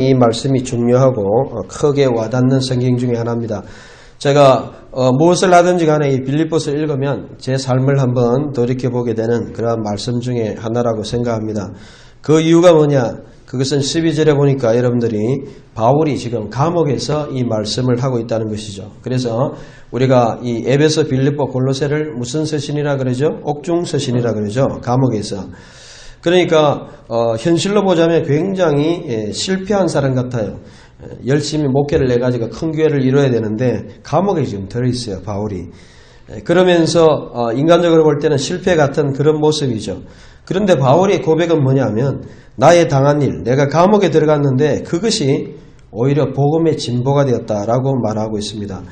이 말씀이 중요하고 크게 와닿는 성경 중에 하나입니다. 제가 무엇을 하든지 간에 이 빌립보서를 읽으면 제 삶을 한번 돌이켜보게 되는 그런 말씀 중에 하나라고 생각합니다. 그 이유가 뭐냐? 그것은 12절에 보니까 여러분들이 바울이 지금 감옥에서 이 말씀을 하고 있다는 것이죠. 그래서 우리가 이 에베소, 빌립보, 골로새를 무슨 서신이라 그러죠? 옥중 서신이라 그러죠. 감옥에서. 그러니까 현실로 보자면 굉장히 실패한 사람 같아요. 열심히 목회를 내가지고 큰 교회를 이뤄야 되는데 감옥에 지금 들어있어요, 바울이. 그러면서 인간적으로 볼 때는 실패 같은 그런 모습이죠. 그런데 바울의 고백은 뭐냐면 나의 당한 일, 내가 감옥에 들어갔는데 그것이 오히려 복음의 진보가 되었다라고 말하고 있습니다.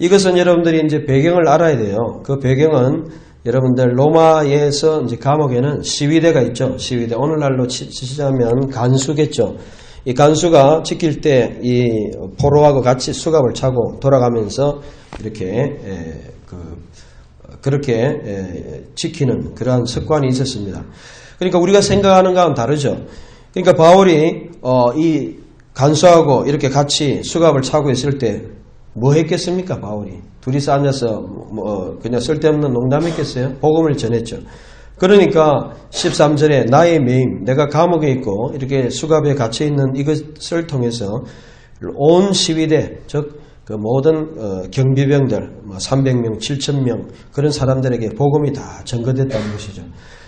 이것은 여러분들이 이제 배경을 알아야 돼요. 그 배경은 여러분들 로마에서 이제 감옥에는 시위대가 있죠. 시위대. 오늘날로 치자면 간수겠죠. 이 간수가 지킬 때 이 포로하고 같이 수갑을 차고 돌아가면서 이렇게 그렇게 지키는 그러한 습관이 있었습니다. 그러니까 우리가 생각하는 거와는 다르죠. 그러니까 바울이 이 간수하고 이렇게 같이 수갑을 차고 있을 때 뭐 했겠습니까? 바울이 둘이서 앉아서 그냥 쓸데없는 농담했겠어요? 복음을 전했죠. 그러니까 13절에 나의 매임, 내가 감옥에 있고 이렇게 수갑에 갇혀 있는 이것을 통해서 온 시위대, 즉 그 모든 경비병들 300명, 7,000명 그런 사람들에게 복음이 다 전거됐다는 것이죠.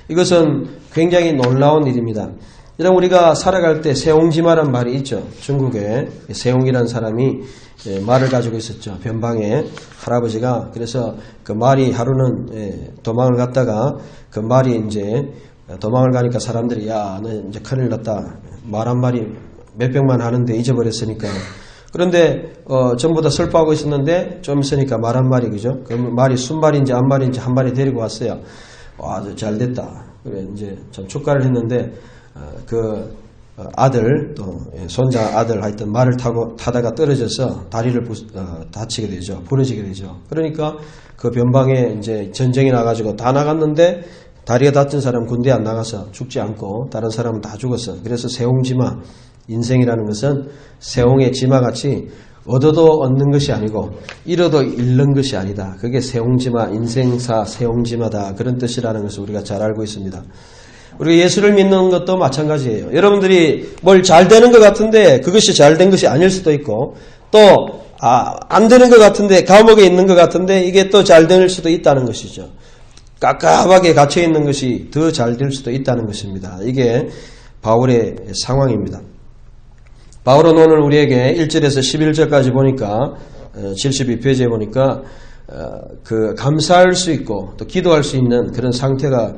이것은 굉장히 놀라운 일입니다. 여러분 우리가 살아갈 때 세옹지마란 말이 있죠. 중국에 세옹이라는 사람이 말을 가지고 있었죠. 변방에 할아버지가. 그래서 그 말이 하루는 도망을 갔다가 그 말이 이제 도망을 가니까 사람들이 야, 너 이제 큰일 났다. 말 한 마리 몇백만 하는데 잊어버렸으니까. 그런데 전부 다 슬퍼하고 있었는데 좀 있으니까 말 한 마리, 그죠? 그 말이 순말인지 암말인지 한 마리 데리고 왔어요. 와, 잘 됐다. 그래 이제 좀 축가를 했는데 그 아들 또 손자 아들 하여튼 말을 타다가 떨어져서 다리를 다치게 되죠. 부러지게 되죠. 그러니까 그 변방에 이제 전쟁이 나가지고 다 나갔는데 다리가 다친 사람 군대 안 나가서 죽지 않고 다른 사람은 다 죽었어. 그래서 세옹지마, 인생이라는 것은 세옹의 지마같이 얻어도 얻는 것이 아니고 잃어도 잃는 것이 아니다. 그게 세옹지마, 인생사 세옹지마다 그런 뜻이라는 것을 우리가 잘 알고 있습니다. 우리가 예수를 믿는 것도 마찬가지예요. 여러분들이 뭘 잘 되는 것 같은데 그것이 잘 된 것이 아닐 수도 있고 또 안 되는 것 같은데 감옥에 있는 것 같은데 이게 또 잘 될 수도 있다는 것이죠. 깝깝하게 갇혀 있는 것이 더 잘 될 수도 있다는 것입니다. 이게 바울의 상황입니다. 바울은 오늘 우리에게 1절에서 11절까지 보니까 72페이지에 보니까 그 감사할 수 있고 또 기도할 수 있는 그런 상태가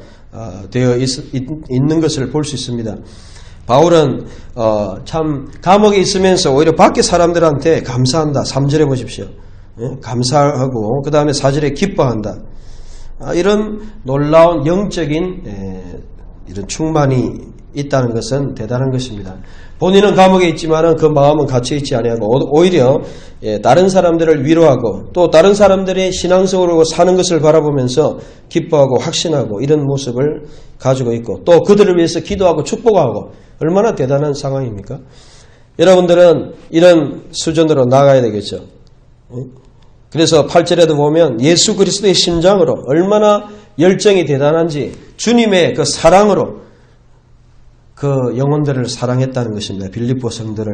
되어 있는 것을 볼 수 있습니다. 바울은 참 감옥에 있으면서 오히려 밖에 사람들한테 감사한다. 3절에 보십시오. 감사하고 그 다음에 4절에 기뻐한다. 이런 놀라운 영적인 이런 충만이 있다는 것은 대단한 것입니다. 본인은 감옥에 있지만은 그 마음은 갇혀 있지 아니하고 오히려 다른 사람들을 위로하고 또 다른 사람들의 신앙적으로 사는 것을 바라보면서 기뻐하고 확신하고 이런 모습을 가지고 있고 또 그들을 위해서 기도하고 축복하고 얼마나 대단한 상황입니까? 여러분들은 이런 수준으로 나가야 되겠죠. 그래서 8절에도 보면 예수 그리스도의 심장으로 얼마나 열정이 대단한지 주님의 그 사랑으로 그 영혼들을 사랑했다는 것입니다. 빌립보 성도를.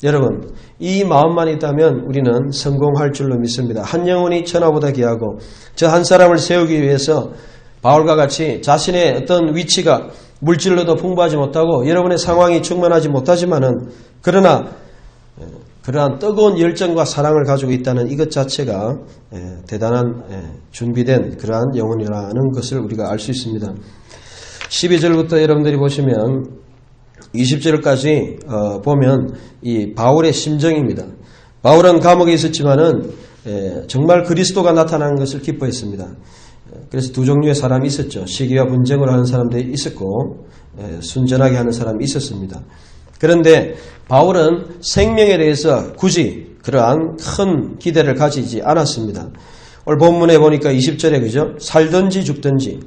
여러분 이 마음만 있다면 우리는 성공할 줄로 믿습니다. 한 영혼이 천하보다 귀하고 저 한 사람을 세우기 위해서 바울과 같이 자신의 어떤 위치가 물질로도 풍부하지 못하고 여러분의 상황이 충만하지 못하지만은 그러나 그러한 뜨거운 열정과 사랑을 가지고 있다는 이것 자체가 대단한 준비된 그러한 영혼이라는 것을 우리가 알 수 있습니다. 12절부터 여러분들이 보시면 20절까지 보면 이 바울의 심정입니다. 바울은 감옥에 있었지만은 정말 그리스도가 나타나는 것을 기뻐했습니다. 그래서 두 종류의 사람이 있었죠. 시기와 분쟁을 하는 사람들이 있었고 순전하게 하는 사람이 있었습니다. 그런데 바울은 생명에 대해서 굳이 그러한 큰 기대를 가지지 않았습니다. 오늘 본문에 보니까 20절에 그죠? 살든지 죽든지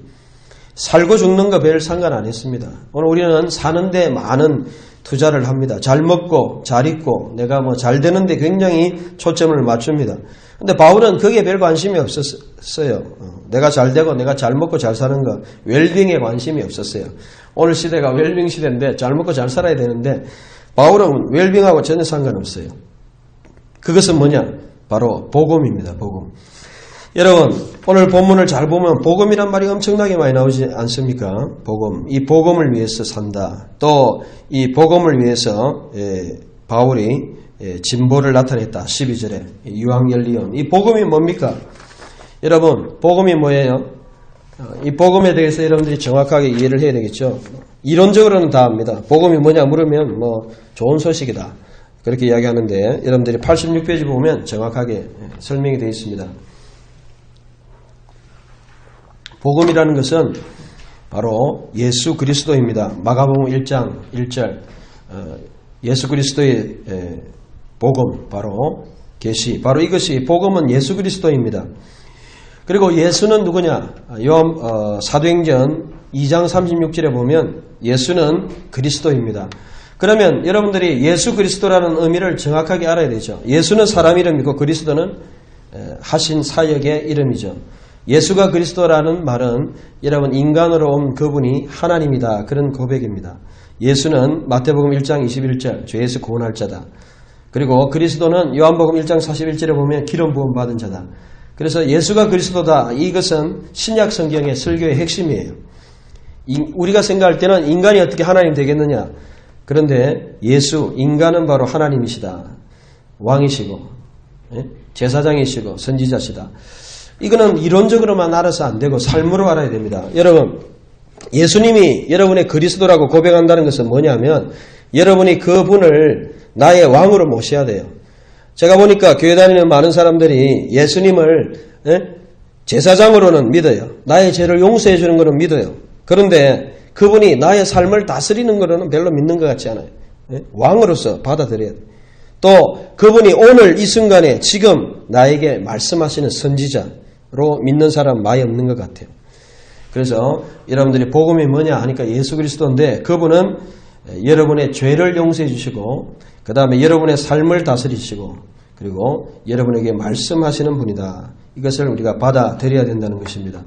살고 죽는 거 별 상관 안 했습니다. 오늘 우리는 사는데 많은 투자를 합니다. 잘 먹고 잘 입고 내가 뭐 잘 되는데 굉장히 초점을 맞춥니다. 근데 바울은 거기에 별 관심이 없었어요. 내가 잘 되고 내가 잘 먹고 잘 사는 거, 웰빙에 관심이 없었어요. 오늘 시대가 웰빙 시대인데 잘 먹고 잘 살아야 되는데 바울은 웰빙하고 전혀 상관없어요. 그것은 뭐냐? 바로 복음입니다. 복음. 여러분, 오늘 본문을 잘 보면 복음이란 말이 엄청나게 많이 나오지 않습니까? 복음. 이 복음을 위해서 산다. 또 이 복음을 위해서 바울이 진보를 나타냈다. 12절에 유황열리온. 이 복음이 뭡니까? 여러분, 복음이 뭐예요? 이 복음에 대해서 여러분들이 정확하게 이해를 해야 되겠죠. 이론적으로는 다 압니다. 복음이 뭐냐 물으면 뭐 좋은 소식이다. 그렇게 이야기하는데 여러분들이 86페이지 보면 정확하게 설명이 되어 있습니다. 복음이라는 것은 바로 예수 그리스도입니다. 마가복음 1장 1절 예수 그리스도의 복음, 바로 계시, 바로 이것이 복음은 예수 그리스도입니다. 그리고 예수는 누구냐? 사도행전 2장 36절에 보면 예수는 그리스도입니다. 그러면 여러분들이 예수 그리스도라는 의미를 정확하게 알아야 되죠. 예수는 사람 이름이고 그리스도는 하신 사역의 이름이죠. 예수가 그리스도라는 말은 여러분 인간으로 온 그분이 하나님이다. 그런 고백입니다. 예수는 마태복음 1장 21절 죄에서 구원할 자다. 그리고 그리스도는 요한복음 1장 41절에 보면 기름 부음 받은 자다. 그래서 예수가 그리스도다. 이것은 신약 성경의 설교의 핵심이에요. 우리가 생각할 때는 인간이 어떻게 하나님 되겠느냐. 그런데 예수, 인간은 바로 하나님이시다. 왕이시고 제사장이시고 선지자시다. 이거는 이론적으로만 알아서 안 되고 삶으로 알아야 됩니다. 여러분, 예수님이 여러분의 그리스도라고 고백한다는 것은 뭐냐면 여러분이 그분을 나의 왕으로 모셔야 돼요. 제가 보니까 교회 다니는 많은 사람들이 예수님을 제사장으로는 믿어요. 나의 죄를 용서해 주는 것은 믿어요. 그런데 그분이 나의 삶을 다스리는 것은 별로 믿는 것 같지 않아요. 왕으로서 받아들여야 돼요. 또 그분이 오늘 이 순간에 지금 나에게 말씀하시는 선지자로 믿는 사람 많이 없는 것 같아요. 그래서 여러분들이 복음이 뭐냐 하니까 예수 그리스도인데 그분은 여러분의 죄를 용서해 주시고 그 다음에 여러분의 삶을 다스리시고 그리고 여러분에게 말씀하시는 분이다. 이것을 우리가 받아들여야 된다는 것입니다.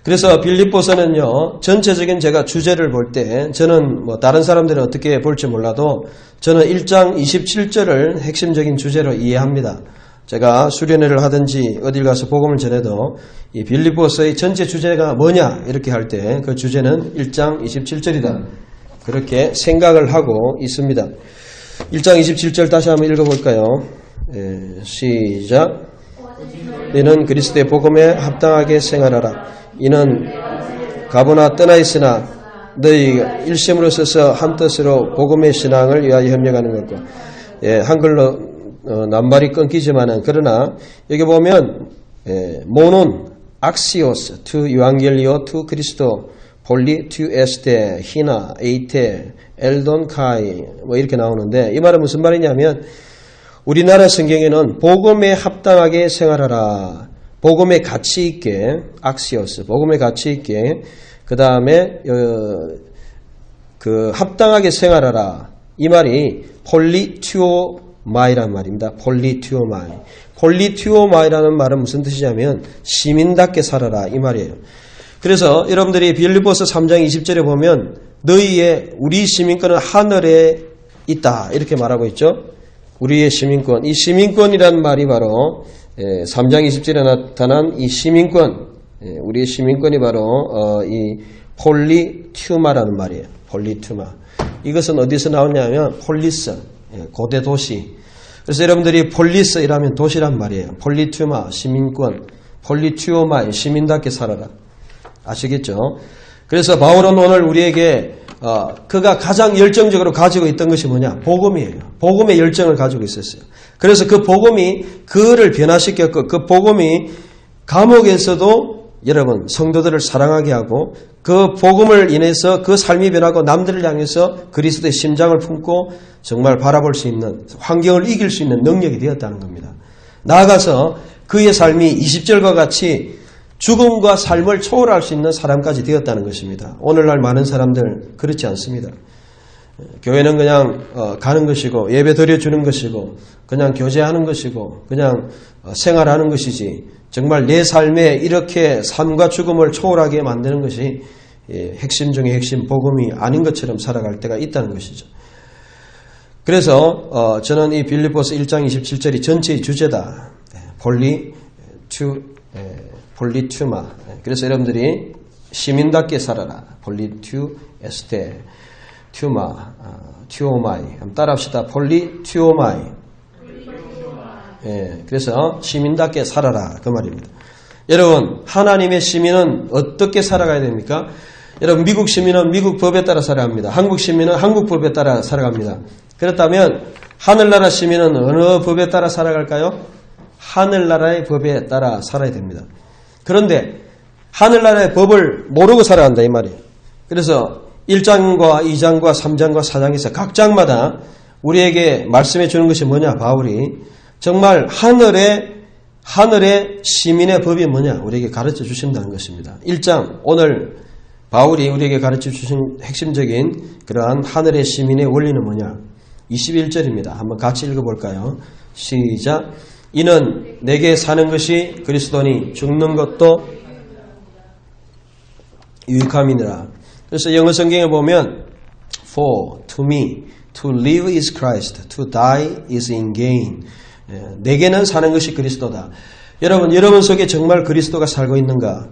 그래서 빌립보서는요, 전체적인 제가 주제를 볼 때 저는 뭐 다른 사람들은 어떻게 볼지 몰라도 저는 1장 27절을 핵심적인 주제로 이해합니다. 제가 수련회를 하든지 어딜 가서 복음을 전해도 이 빌립보서의 전체 주제가 뭐냐 이렇게 할 때 그 주제는 1장 27절이다. 그렇게 생각을 하고 있습니다. 1장 27절 다시 한번 읽어볼까요? 시작. 너는 그리스도의 복음에 합당하게 생활하라. 이는 가보나 떠나 있으나 너희가 일심으로 서서 한뜻으로 복음의 신앙을 위하여 협력하는 것과 한글로 낱말이 끊기지만은 그러나 여기 보면 모논 악시오스 투 유앙겔리오 투 그리스도 폴리 투 에스테 히나 에이테 엘돈 카이 뭐 이렇게 나오는데 이 말은 무슨 말이냐면 우리나라 성경에는 복음에 합당하게 생활하라. 복음에 가치 있게 악시오스 복음에 가치 있게 그 다음에 그 합당하게 생활하라. 이 말이 폴리튜오마이라는 말입니다. 폴리튜오마이. 폴리튜오마이라는 말은 무슨 뜻이냐면 시민답게 살아라 이 말이에요. 그래서 여러분들이 빌립보서 3장 20절에 보면 너희의 우리 시민권은 하늘에 있다 이렇게 말하고 있죠. 우리의 시민권. 이 시민권이라는 말이 바로 3장 20절에 나타난 이 시민권, 우리의 시민권이 바로 이 폴리튜마라는 말이에요. 폴리튜마. 이것은 어디서 나오냐면 폴리스, 고대 도시. 그래서 여러분들이 폴리스 이라면 도시란 말이에요. 폴리튜마, 시민권, 폴리튜오마, 시민답게 살아라. 아시겠죠? 그래서 바울은 오늘 우리에게 그가 가장 열정적으로 가지고 있던 것이 뭐냐? 복음이에요. 복음의 열정을 가지고 있었어요. 그래서 그 복음이 그를 변화시켰고 그 복음이 감옥에서도 여러분 성도들을 사랑하게 하고 그 복음을 인해서 그 삶이 변하고 남들을 향해서 그리스도의 심장을 품고 정말 바라볼 수 있는 환경을 이길 수 있는 능력이 되었다는 겁니다. 나아가서 그의 삶이 20절과 같이 죽음과 삶을 초월할 수 있는 사람까지 되었다는 것입니다. 오늘날 많은 사람들 그렇지 않습니다. 교회는 그냥 가는 것이고 예배 드려주는 것이고 그냥 교제하는 것이고 그냥 생활하는 것이지 정말 내 삶에 이렇게 삶과 죽음을 초월하게 만드는 것이 핵심 중의 핵심 복음이 아닌 것처럼 살아갈 때가 있다는 것이죠. 그래서 저는 이 빌립보서 1장 27절이 전체의 주제다. 폴리투마. 그래서 여러분들이 시민답게 살아라. 폴리투 에스테 튜마 튜오마이. 한번 따라합시다. 폴리투오마이. 그래서 시민답게 살아라 그 말입니다. 여러분 하나님의 시민은 어떻게 살아가야 됩니까? 여러분 미국 시민은 미국 법에 따라 살아갑니다. 한국 시민은 한국 법에 따라 살아갑니다. 그렇다면 하늘나라 시민은 어느 법에 따라 살아갈까요? 하늘나라의 법에 따라 살아야 됩니다. 그런데 하늘나라의 법을 모르고 살아간다 이 말이에요. 그래서 1장과 2장과 3장과 4장에서 각 장마다 우리에게 말씀해 주는 것이 뭐냐? 바울이 정말 하늘의 시민의 법이 뭐냐? 우리에게 가르쳐 주신다는 것입니다. 1장 오늘 바울이 우리에게 가르쳐 주신 핵심적인 그러한 하늘의 시민의 원리는 뭐냐? 21절입니다. 한번 같이 읽어볼까요? 시작. 이는 내게 사는 것이 그리스도니 죽는 것도 유익함이니라. 그래서 영어 성경에 보면 For to me to live is Christ, to die is in gain. 내게는 사는 것이 그리스도다. 여러분 속에 정말 그리스도가 살고 있는가?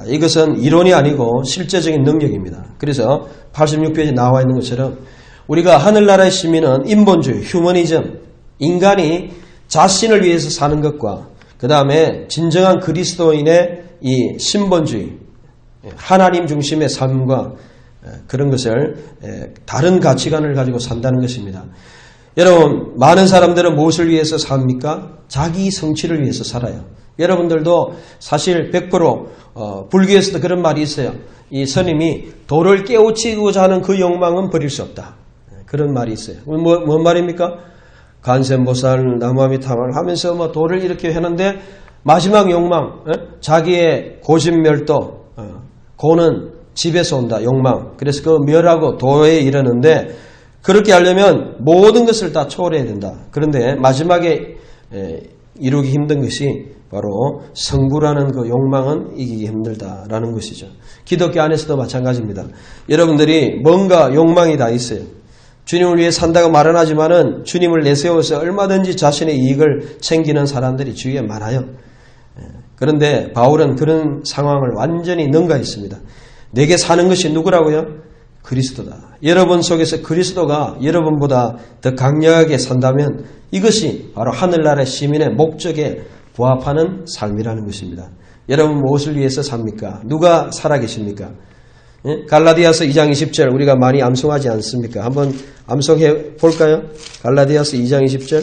이것은 이론이 아니고 실제적인 능력입니다. 그래서 86페이지에 나와 있는 것처럼 우리가 하늘나라의 시민은 인본주의, 휴머니즘, 인간이 자신을 위해서 사는 것과 그 다음에 진정한 그리스도인의 이 신본주의, 하나님 중심의 삶과 그런 것을 다른 가치관을 가지고 산다는 것입니다. 여러분 많은 사람들은 무엇을 위해서 삽니까? 자기 성취를 위해서 살아요. 여러분들도 사실 100% 불교에서도 그런 말이 있어요. 이 스님이 도를 깨우치고자 하는 그 욕망은 버릴 수 없다. 그런 말이 있어요. 뭔 말입니까? 간센보살 나무아미타마를 하면서 뭐 도를 이렇게 하는데 마지막 욕망, 자기의 고집멸도, 고는 집에서 온다, 욕망. 그래서 그 멸하고 도에 이르는데 그렇게 하려면 모든 것을 다 초월해야 된다. 그런데 마지막에 이루기 힘든 것이 바로 성부라는 그 욕망은 이기기 힘들다라는 것이죠. 기독교 안에서도 마찬가지입니다. 여러분들이 뭔가 욕망이 다 있어요. 주님을 위해 산다고 말은 하지만은 주님을 내세워서 얼마든지 자신의 이익을 챙기는 사람들이 주위에 많아요. 그런데 바울은 그런 상황을 완전히 능가했습니다. 내게 사는 것이 누구라고요? 그리스도다. 여러분 속에서 그리스도가 여러분보다 더 강력하게 산다면 이것이 바로 하늘나라의 시민의 목적에 부합하는 삶이라는 것입니다. 여러분 무엇을 위해서 삽니까? 누가 살아계십니까? 갈라디아서 2장 20절 우리가 많이 암송하지 않습니까? 한번 암송해 볼까요? 갈라디아서 2장 20절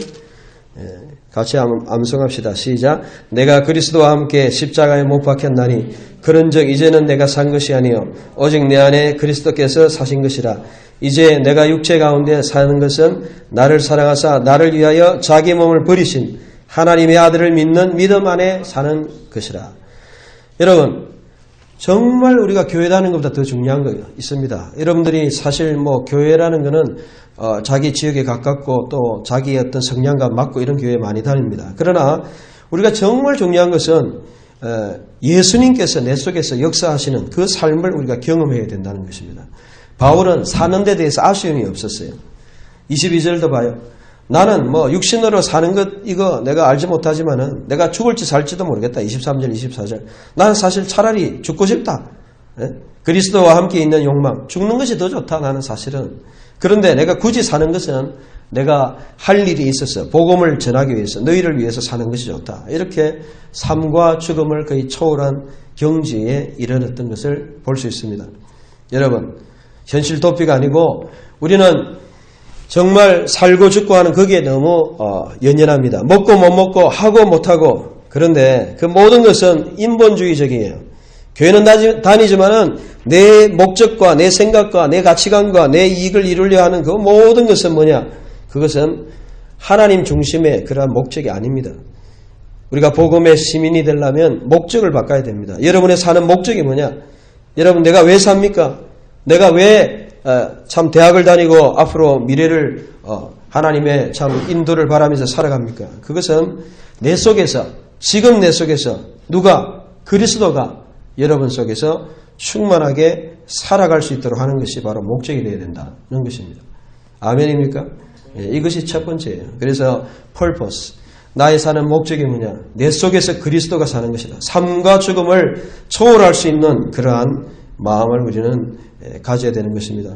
같이 암송합시다. 시작. 내가 그리스도와 함께 십자가에 못 박혔나니 그런즉 이제는 내가 산 것이 아니요 오직 내 안에 그리스도께서 사신 것이라. 이제 내가 육체 가운데 사는 것은 나를 사랑하사 나를 위하여 자기 몸을 버리신 하나님의 아들을 믿는 믿음 안에 사는 것이라. 여러분 정말 우리가 교회 다니는 것보다 더 중요한 거 있습니다. 여러분들이 사실 뭐 교회라는 거는 자기 지역에 가깝고 또 자기의 어떤 성향과 맞고 이런 교회에 많이 다닙니다. 그러나 우리가 정말 중요한 것은 예수님께서 내 속에서 역사하시는 그 삶을 우리가 경험해야 된다는 것입니다. 바울은 사는 데 대해서 아쉬움이 없었어요. 22절도 봐요. 나는 뭐 육신으로 사는 것 이거 내가 알지 못하지만은 내가 죽을지 살지도 모르겠다. 23절 24절. 나는 사실 차라리 죽고 싶다. 그리스도와 함께 있는 욕망. 죽는 것이 더 좋다. 나는 사실은. 그런데 내가 굳이 사는 것은 내가 할 일이 있어서 복음을 전하기 위해서 너희를 위해서 사는 것이 좋다. 이렇게 삶과 죽음을 거의 초월한 경지에 이르렀던 것을 볼 수 있습니다. 여러분 현실 도피가 아니고 우리는 정말 살고 죽고 하는 거기에 너무 연연합니다. 먹고 못 먹고 하고 못하고. 그런데 그 모든 것은 인본주의적이에요. 교회는 다니지만은 내 목적과 내 생각과 내 가치관과 내 이익을 이루려 하는 그 모든 것은 뭐냐? 그것은 하나님 중심의 그러한 목적이 아닙니다. 우리가 복음의 시민이 되려면 목적을 바꿔야 됩니다. 여러분의 사는 목적이 뭐냐? 여러분 내가 왜 삽니까? 내가 왜 참 대학을 다니고 앞으로 미래를 하나님의 참 인도를 바라면서 살아갑니까? 그것은 내 속에서, 지금 내 속에서 누가, 그리스도가 여러분 속에서 충만하게 살아갈 수 있도록 하는 것이 바로 목적이 되어야 된다는 것입니다. 아멘입니까? 이것이 첫 번째예요. 그래서 purpose, 나의 사는 목적이 뭐냐? 내 속에서 그리스도가 사는 것이다. 삶과 죽음을 초월할 수 있는 그러한 마음을 우리는 가져야 되는 것입니다.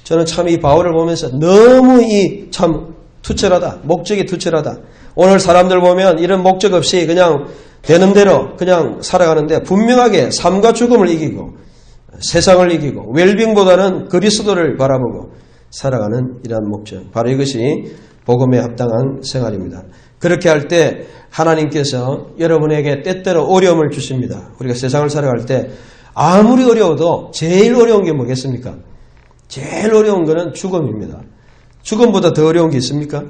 저는 참 이 바울을 보면서 너무 이 참 투철하다. 목적이 투철하다. 오늘 사람들 보면 이런 목적 없이 그냥 되는 대로 그냥 살아가는데 분명하게 삶과 죽음을 이기고 세상을 이기고 웰빙보다는 그리스도를 바라보고 살아가는 이러한 목적. 바로 이것이 복음에 합당한 생활입니다. 그렇게 할 때 하나님께서 여러분에게 때때로 어려움을 주십니다. 우리가 세상을 살아갈 때 아무리 어려워도 제일 어려운 게 뭐겠습니까? 제일 어려운 것은 죽음입니다. 죽음보다 더 어려운 게 있습니까?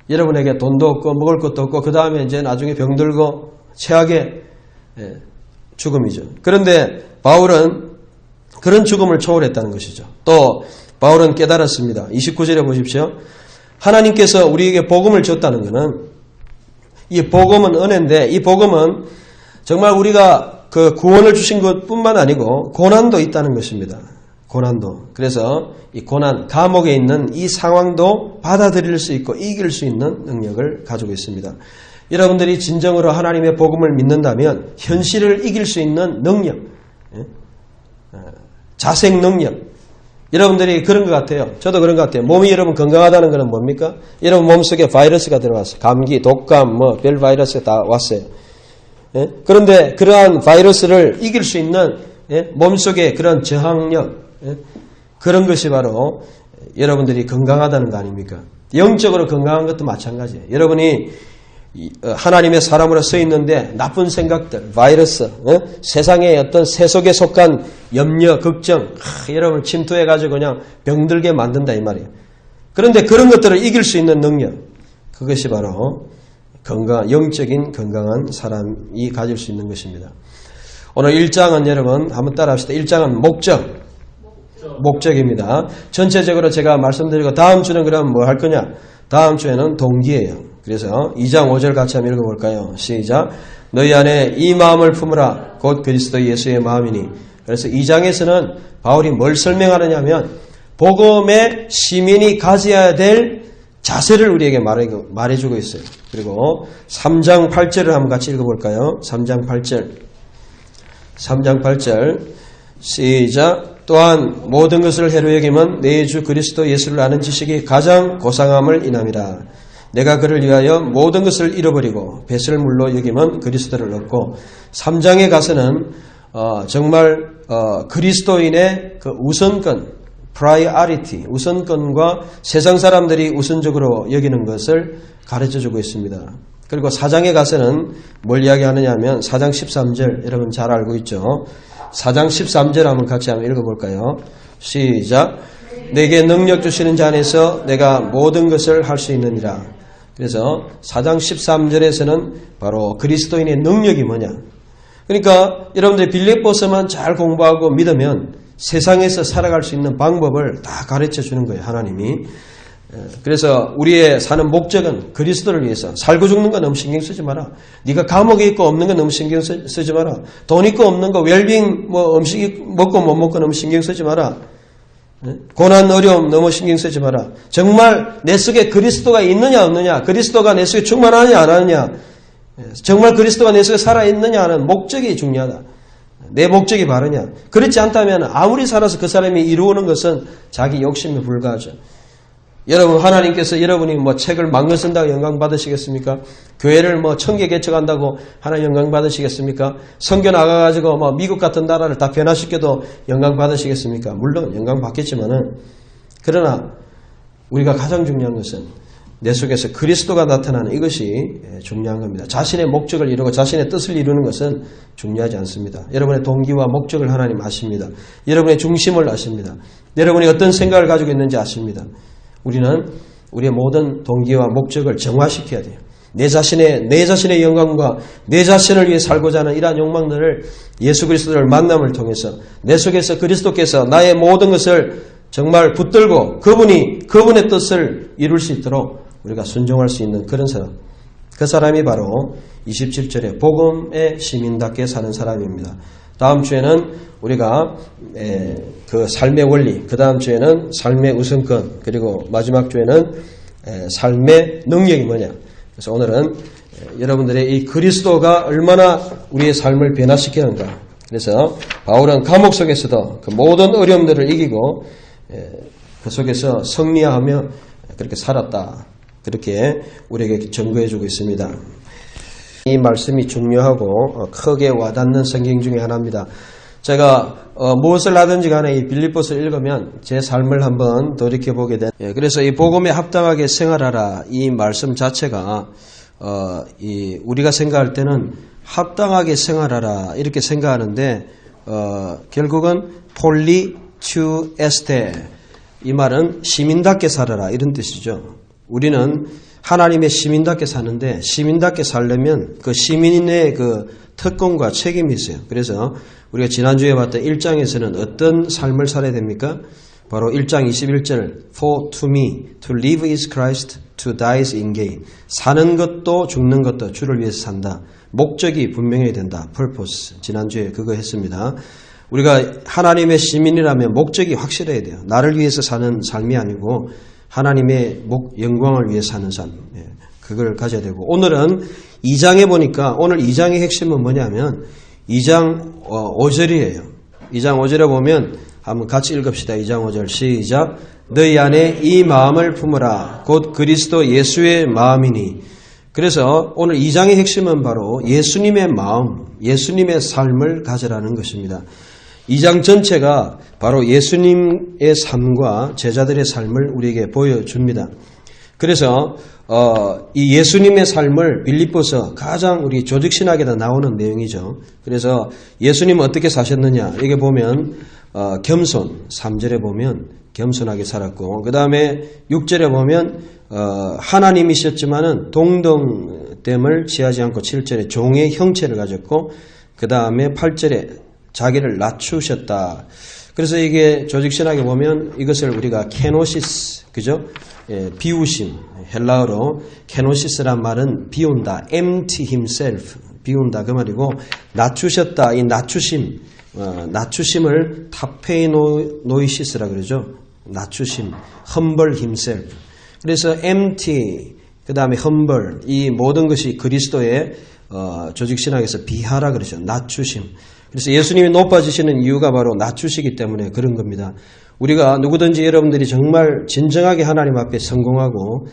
여러분에게 돈도 없고 먹을 것도 없고 그 다음에 이제 나중에 병들고 최악의 죽음이죠. 그런데 바울은 그런 죽음을 초월했다는 것이죠. 또 바울은 깨달았습니다. 29절에 보십시오. 하나님께서 우리에게 복음을 줬다는 것은 이 복음은 은혜인데 이 복음은 정말 우리가 그 구원을 주신 것뿐만 아니고 고난도 있다는 것입니다. 고난도. 그래서 이 고난, 감옥에 있는 이 상황도 받아들일 수 있고 이길 수 있는 능력을 가지고 있습니다. 여러분들이 진정으로 하나님의 복음을 믿는다면 현실을 이길 수 있는 능력, 자생 능력. 여러분들이 그런 것 같아요. 저도 그런 것 같아요. 몸이 여러분 건강하다는 것은 뭡니까? 여러분 몸속에 바이러스가 들어왔어요. 감기, 독감, 별 바이러스가 다 왔어요. 그런데 그러한 바이러스를 이길 수 있는 몸속에 그런 저항력, 그런 것이 바로 여러분들이 건강하다는 거 아닙니까? 영적으로 건강한 것도 마찬가지예요. 여러분이 하나님의 사람으로 서 있는데 나쁜 생각들, 바이러스, 세상의 어떤 세속에 속한 염려, 걱정, 여러분 침투해가지고 그냥 병들게 만든다 이 말이에요. 그런데 그런 것들을 이길 수 있는 능력, 그것이 바로 영적인 건강한 사람이 가질 수 있는 것입니다. 오늘 1장은 여러분 한번 따라 합시다. 1장은 목적입니다. 전체적으로 제가 말씀드리고 다음 주는 그럼 뭐 할 거냐? 다음 주에는 동기예요. 그래서 2장 5절 같이 한번 읽어볼까요? 시작. 너희 안에 이 마음을 품으라. 곧 그리스도 예수의 마음이니. 그래서 2장에서는 바울이 뭘 설명하느냐 하면 복음의 시민이 가져야 될 자세를 우리에게 말해주고 있어요. 그리고 3장 8절을 한번 같이 읽어볼까요? 3장 8절. 3장 8절. 시작. 또한 모든 것을 해로 여김은 내 주 그리스도 예수를 아는 지식이 가장 고상함을 인함이라. 내가 그를 위하여 모든 것을 잃어버리고 배설물로 여김은 그리스도를 얻고 3장에 가서는 정말 그리스도인의 그 우선권, priority, 우선권과 세상 사람들이 우선적으로 여기는 것을 가르쳐주고 있습니다. 그리고 4장에 가서는 뭘 이야기하느냐 하면 4장 13절 여러분 잘 알고 있죠. 4장 13절 한번 같이 한번 읽어볼까요? 시작. 내게 능력 주시는 자 안에서 내가 모든 것을 할 수 있느니라. 그래서 4장 13절에서는 바로 그리스도인의 능력이 뭐냐. 그러니까 여러분들 빌립보서만 잘 공부하고 믿으면 세상에서 살아갈 수 있는 방법을 다 가르쳐 주는 거예요. 하나님이. 그래서 우리의 사는 목적은 그리스도를 위해서. 살고 죽는 거 너무 신경 쓰지 마라. 네가 감옥에 있고 없는 거 너무 신경 쓰지 마라. 돈 있고 없는 거 웰빙 음식 먹고 못 먹고 너무 신경 쓰지 마라. 고난 어려움 너무 신경 쓰지 마라. 정말 내 속에 그리스도가 있느냐 없느냐, 그리스도가 내 속에 충만하느냐 안 하느냐, 정말 그리스도가 내 속에 살아있느냐 하는 목적이 중요하다. 내 목적이 바르냐. 그렇지 않다면 아무리 살아서 그 사람이 이루는 것은 자기 욕심에 불과하죠. 여러분, 하나님께서 여러분이 뭐 책을 막 쓴다고 영광 받으시겠습니까? 교회를 뭐 1000개 개척한다고 하나님 영광 받으시겠습니까? 선교 나가가지고 뭐 미국 같은 나라를 다 변화시켜도 영광 받으시겠습니까? 물론 영광 받겠지만은, 그러나 우리가 가장 중요한 것은 내 속에서 그리스도가 나타나는 이것이 중요한 겁니다. 자신의 목적을 이루고 자신의 뜻을 이루는 것은 중요하지 않습니다. 여러분의 동기와 목적을 하나님 아십니다. 여러분의 중심을 아십니다. 여러분이 어떤 생각을 가지고 있는지 아십니다. 우리는 우리의 모든 동기와 목적을 정화시켜야 돼요. 내 자신의 영광과 내 자신을 위해 살고자 하는 이러한 욕망들을 예수 그리스도를 만남을 통해서 내 속에서 그리스도께서 나의 모든 것을 정말 붙들고 그분의 뜻을 이룰 수 있도록 우리가 순종할 수 있는 그런 사람. 그 사람이 바로 27절에 복음의 시민답게 사는 사람입니다. 다음 주에는 우리가 그 삶의 원리, 그 다음 주에는 삶의 우선권, 그리고 마지막 주에는 삶의 능력이 뭐냐. 그래서 오늘은 여러분들의 이 그리스도가 얼마나 우리의 삶을 변화시키는가. 그래서 바울은 감옥 속에서도 그 모든 어려움들을 이기고 그 속에서 승리하며 그렇게 살았다. 그렇게 우리에게 증거해주고 있습니다. 이 말씀이 중요하고 크게 와닿는 성경 중에 하나입니다. 제가 무엇을 하든지 간에 이 빌립보서를 읽으면 제 삶을 한번 돌이켜보게 된. 그래서 이 복음에 합당하게 생활하라 이 말씀 자체가 우리가 생각할 때는 합당하게 생활하라 이렇게 생각하는데 결국은 폴리투에스테 이 말은 시민답게 살아라 이런 뜻이죠. 우리는 하나님의 시민답게 사는데 시민답게 살려면 그 시민의 그 특권과 책임이 있어요. 그래서 우리가 지난주에 봤던 1장에서는 어떤 삶을 살아야 됩니까? 바로 1장 21절 For to me, to live is Christ, to die is gain. 사는 것도 죽는 것도 주를 위해서 산다. 목적이 분명해야 된다. purpose. 지난주에 그거 했습니다. 우리가 하나님의 시민이라면 목적이 확실해야 돼요. 나를 위해서 사는 삶이 아니고 하나님의 영광을 위해 사는 삶. 그걸 가져야 되고 오늘은 2장에 보니까 오늘 2장의 핵심은 뭐냐면 2장 5절이에요. 2장 5절에 보면 한번 같이 읽읍시다. 2장 5절 시작. 너희 안에 이 마음을 품으라. 곧 그리스도 예수의 마음이니. 그래서 오늘 2장의 핵심은 바로 예수님의 마음, 예수님의 삶을 가져라는 것입니다. 2장 전체가 바로 예수님의 삶과 제자들의 삶을 우리에게 보여줍니다. 그래서 이 예수님의 삶을 빌립보서 가장 우리 조직신학에다 나오는 내용이죠. 그래서 예수님은 어떻게 사셨느냐 이게 보면 겸손 3절에 보면 겸손하게 살았고 그 다음에 6절에 보면 하나님이셨지만은 동등됨을 취하지 않고 7절에 종의 형체를 가졌고 그 다음에 8절에 자기를 낮추셨다. 그래서 이게 조직신학에 보면 이것을 우리가 케노시스, 그죠? 비우심, 헬라어로 케노시스란 말은 비운다, empty himself, 비운다 그 말이고 낮추셨다. 이 낮추심, 낮추심을 타페노이시스라 그러죠. 낮추심, humble himself. 그래서 empty, 그 다음에 humble, 이 모든 것이 그리스도의 조직신학에서 비하라 그러죠. 낮추심. 그래서 예수님이 높아지시는 이유가 바로 낮추시기 때문에 그런 겁니다. 우리가 누구든지 여러분들이 정말 진정하게 하나님 앞에 성공하고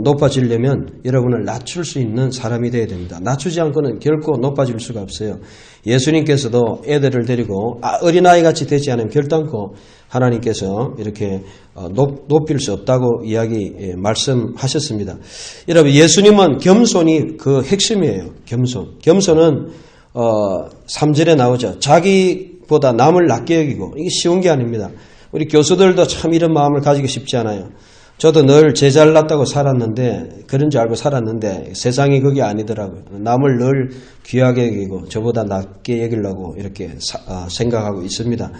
높아지려면 여러분을 낮출 수 있는 사람이 되어야 됩니다. 낮추지 않고는 결코 높아질 수가 없어요. 예수님께서도 애들을 데리고 어린아이같이 되지 않으면 결단코 하나님께서 이렇게 높일 수 없다고 말씀하셨습니다. 여러분 예수님은 겸손이 그 핵심이에요. 겸손은 3절에 나오죠. 자기보다 남을 낮게 여기고 이게 쉬운 게 아닙니다. 우리 교수들도 참 이런 마음을 가지기 쉽지 않아요. 저도 늘 제 잘났다고 살았는데 그런 줄 알고 살았는데 세상이 그게 아니더라고요. 남을 늘 귀하게 여기고 저보다 낮게 여기려고 이렇게 생각하고 있습니다.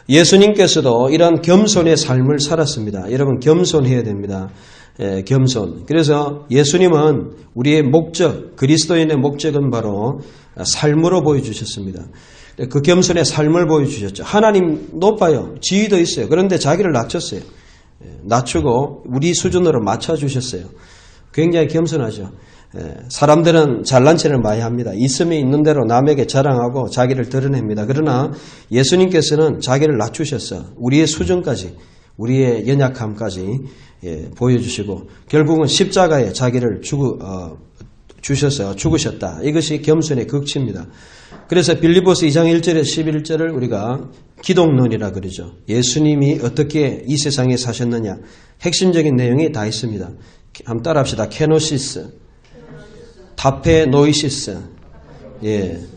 예수님께서도 이런 겸손의 삶을 살았습니다. 여러분 겸손해야 됩니다. 겸손. 그래서 예수님은 우리의 목적, 그리스도인의 목적은 바로 삶으로 보여주셨습니다. 그 겸손의 삶을 보여주셨죠. 하나님 높아요. 지위도 있어요. 그런데 자기를 낮췄어요. 낮추고 우리 수준으로 맞춰주셨어요. 굉장히 겸손하죠. 사람들은 잘난 체를 많이 합니다. 있으면 있는 대로 남에게 자랑하고 자기를 드러냅니다. 그러나 예수님께서는 자기를 낮추셨어요. 우리의 수준까지, 우리의 연약함까지 보여주시고 결국은 십자가에 자기를 죽으셨다. 이것이 겸손의 극치입니다. 그래서 빌립보서 2장 1절에서 11절을 우리가 기독론이라 그러죠. 예수님이 어떻게 이 세상에 사셨느냐. 핵심적인 내용이 다 있습니다. 한번 따라합시다. 케노시스, 타페노이시스,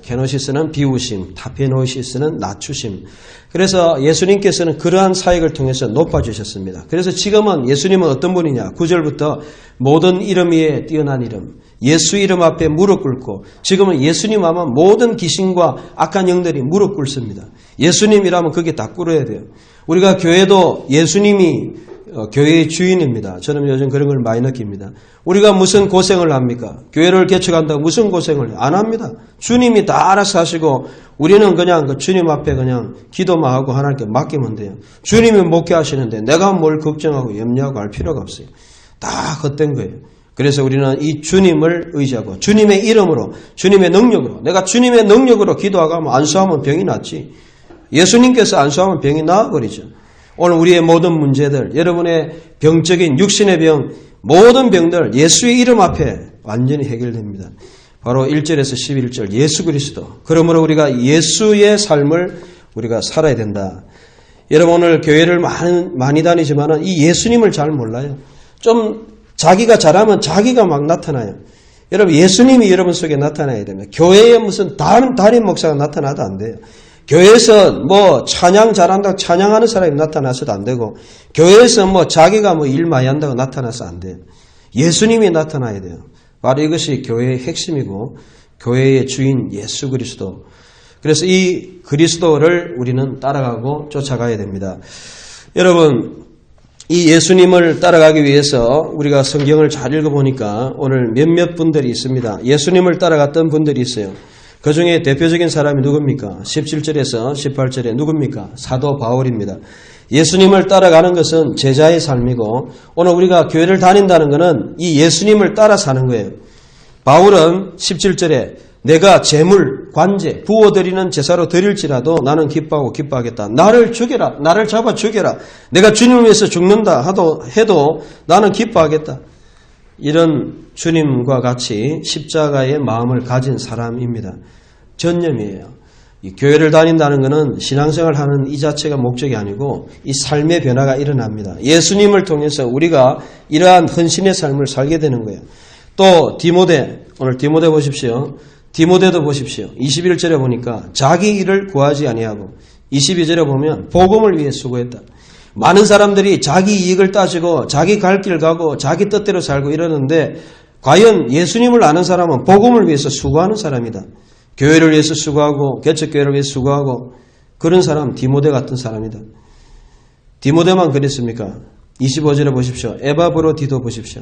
케노시스는 비우심, 타페노시스는 낮추심. 그래서 예수님께서는 그러한 사역을 통해서 높아주셨습니다. 그래서 지금은 예수님은 어떤 분이냐? 9절부터 모든 이름 위에 뛰어난 이름, 예수 이름 앞에 무릎 꿇고, 지금은 예수님 하면 모든 귀신과 악한 영들이 무릎 꿇습니다. 예수님이라면 그게 다 꿇어야 돼요. 우리가 교회도 예수님이 교회의 주인입니다. 저는 요즘 그런 걸 많이 느낍니다. 우리가 무슨 고생을 합니까? 교회를 개척한다고 무슨 고생을 안 합니다. 주님이 다 알아서 하시고 우리는 그냥 그 주님 앞에 그냥 기도만 하고 하나님께 맡기면 돼요. 주님이 목회하시는데 내가 뭘 걱정하고 염려하고 할 필요가 없어요. 다 헛된 거예요. 그래서 우리는 이 주님을 의지하고 주님의 이름으로, 주님의 능력으로, 내가 주님의 능력으로 기도하고 안수하면 병이 낫지. 예수님께서 안수하면 병이 나아버리죠. 오늘 우리의 모든 문제들, 여러분의 병적인 육신의 병, 모든 병들 예수의 이름 앞에 완전히 해결됩니다. 바로 1절에서 11절 예수 그리스도. 그러므로 우리가 예수의 삶을 우리가 살아야 된다. 여러분 오늘 교회를 많이 다니지만 이 예수님을 잘 몰라요. 좀 자기가 잘하면 자기가 막 나타나요. 여러분 예수님이 여러분 속에 나타나야 됩니다. 교회에 무슨 담임 목사가 나타나도 안 돼요. 교회에서 뭐 찬양 잘한다고 찬양하는 사람이 나타나서도 안 되고, 교회에서 뭐 자기가 뭐 일 많이 한다고 나타나서 안 돼요. 예수님이 나타나야 돼요. 바로 이것이 교회의 핵심이고 교회의 주인 예수 그리스도. 그래서 이 그리스도를 우리는 따라가고 쫓아가야 됩니다. 여러분 이 예수님을 따라가기 위해서 우리가 성경을 잘 읽어보니까 오늘 몇몇 분들이 있습니다. 예수님을 따라갔던 분들이 있어요. 그 중에 대표적인 사람이 누굽니까? 17절에서 18절에 누굽니까? 사도 바울입니다. 예수님을 따라가는 것은 제자의 삶이고 오늘 우리가 교회를 다닌다는 것은 이 예수님을 따라 사는 거예요. 바울은 17절에 내가 제물, 관제, 부어드리는 제사로 드릴지라도 나는 기뻐하고 기뻐하겠다. 나를 죽여라. 나를 잡아 죽여라. 내가 주님을 위해서 죽는다 해도 나는 기뻐하겠다. 이런 주님과 같이 십자가의 마음을 가진 사람입니다. 전념이에요. 이 교회를 다닌다는 것은 신앙생활 하는 이 자체가 목적이 아니고 이 삶의 변화가 일어납니다. 예수님을 통해서 우리가 이러한 헌신의 삶을 살게 되는 거예요. 또 디모데, 오늘 디모데 보십시오. 디모데도 보십시오. 21절에 보니까 자기 일을 구하지 아니하고 22절에 보면 복음을 위해 수고했다. 많은 사람들이 자기 이익을 따지고 자기 갈 길 가고 자기 뜻대로 살고 이러는데 과연 예수님을 아는 사람은 복음을 위해서 수고하는 사람이다. 교회를 위해서 수고하고 개척교회를 위해서 수고하고 그런 사람 디모데 같은 사람이다. 디모데만 그랬습니까? 25절에 보십시오. 에바브로디도 보십시오.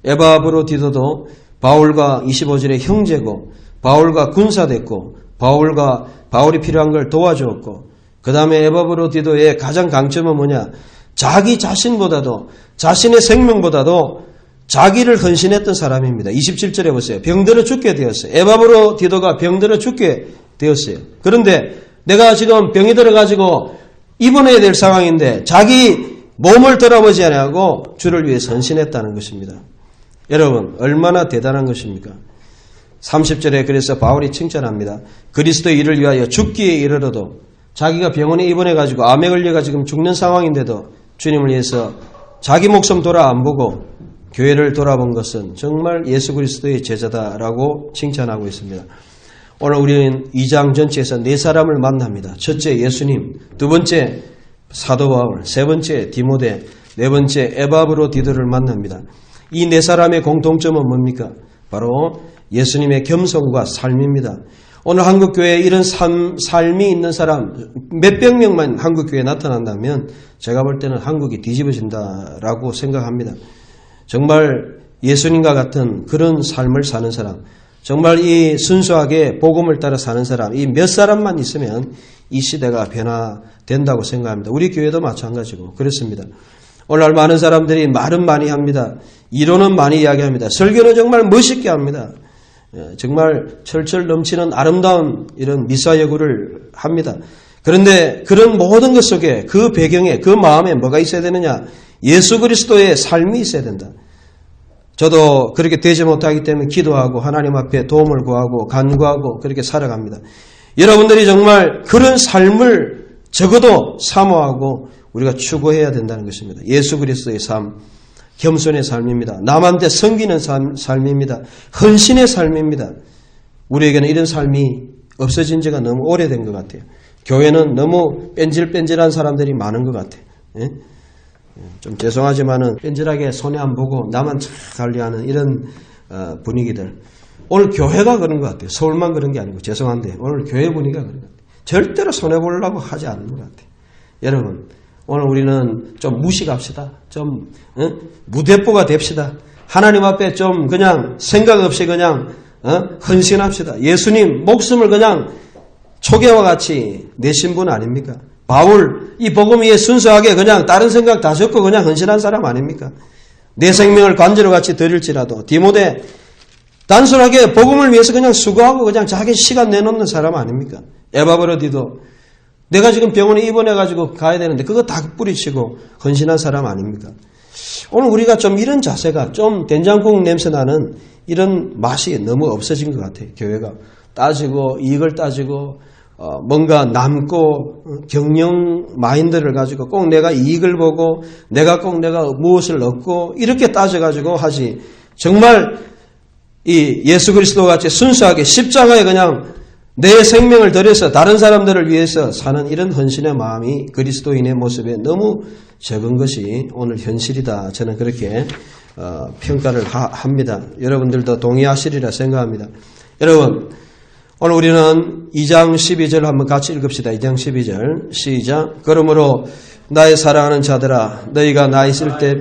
에바브로디도도 바울과 25절에 형제고 바울과 군사됐고 바울이 필요한 걸 도와주었고 그 다음에 에바브로디도의 가장 강점은 뭐냐? 자기 자신보다도 자신의 생명보다도 자기를 헌신했던 사람입니다. 27절에 보세요. 병들어 죽게 되었어요. 에바브로디도가 병들어 죽게 되었어요. 그런데 내가 지금 병이 들어가지고 입원해야 될 상황인데 자기 몸을 돌아보지 않고 주를 위해서 헌신했다는 것입니다. 여러분 얼마나 대단한 것입니까? 30절에 그래서 바울이 칭찬합니다. 그리스도의 일을 위하여 죽기에 이르러도 자기가 병원에 입원해가지고 암에 걸려가지고 죽는 상황인데도 주님을 위해서 자기 목숨 돌아 안 보고 교회를 돌아본 것은 정말 예수 그리스도의 제자다라고 칭찬하고 있습니다. 오늘 우리는 2장 전체에서 네 사람을 만납니다. 첫째 예수님, 두 번째 사도 바울, 세 번째 디모데, 네 번째 에바브로디도를 만납니다. 이 네 사람의 공통점은 뭡니까? 바로 예수님의 겸손과 삶입니다. 오늘 한국교회에 이런 삶이 있는 사람 몇백 명만 한국교회에 나타난다면 제가 볼 때는 한국이 뒤집어진다라고 생각합니다. 정말 예수님과 같은 그런 삶을 사는 사람, 정말 이 순수하게 복음을 따라 사는 사람, 이 몇 사람만 있으면 이 시대가 변화된다고 생각합니다. 우리 교회도 마찬가지고 그렇습니다. 오늘 많은 사람들이 말은 많이 합니다. 이론은 많이 이야기합니다. 설교는 정말 멋있게 합니다. 정말 철철 넘치는 아름다운 이런 미사여구를 합니다. 그런데 그런 모든 것 속에 그 배경에 그 마음에 뭐가 있어야 되느냐? 예수 그리스도의 삶이 있어야 된다. 저도 그렇게 되지 못하기 때문에 기도하고 하나님 앞에 도움을 구하고 간구하고 그렇게 살아갑니다. 여러분들이 정말 그런 삶을 적어도 사모하고 우리가 추구해야 된다는 것입니다. 예수 그리스도의 삶, 겸손의 삶입니다. 남한테 섬기는 삶입니다. 헌신의 삶입니다. 우리에게는 이런 삶이 없어진 지가 너무 오래된 것 같아요. 교회는 너무 뺀질뺀질한 사람들이 많은 것 같아요. 예? 좀 죄송하지만은 뺀질하게 손해 안 보고 나만 잘 관리하는 이런 분위기들. 오늘 교회가 그런 것 같아요. 서울만 그런 게 아니고 죄송한데 오늘 교회 분위기가 그런 것 같아요. 절대로 손해 보려고 하지 않는 것 같아요. 여러분 오늘 우리는 좀 무식합시다. 좀 무대뽀가 됩시다. 하나님 앞에 좀 그냥 생각 없이 그냥 헌신합시다. 예수님 목숨을 그냥 초계와 같이 내신 분 아닙니까? 바울 이 복음 위에 순수하게 그냥 다른 생각 다 접고 그냥 헌신한 사람 아닙니까? 내 생명을 관제로 같이 드릴지라도 디모데 단순하게 복음을 위해서 그냥 수고하고 그냥 자기 시간 내놓는 사람 아닙니까? 에바브로디도 내가 지금 병원에 입원해가지고 가야 되는데 그거 다 뿌리치고 헌신한 사람 아닙니까? 오늘 우리가 좀 이런 자세가 좀 된장국 냄새 나는 이런 맛이 너무 없어진 것 같아요. 교회가 따지고 이익을 따지고 뭔가 남고 경영 마인드를 가지고 꼭 내가 이익을 보고 내가 무엇을 얻고 이렇게 따져가지고 하지 정말 이 예수 그리스도 같이 순수하게 십자가에 그냥 내 생명을 들여서 다른 사람들을 위해서 사는 이런 헌신의 마음이 그리스도인의 모습에 너무 적은 것이 오늘 현실이다. 저는 그렇게 평가를 합니다. 여러분들도 동의하시리라 생각합니다. 여러분 오늘 우리는 2장 12절 한번 같이 읽읍시다. 2장 12절 시작. 그러므로 나의 사랑하는 자들아 너희가 나 있을 때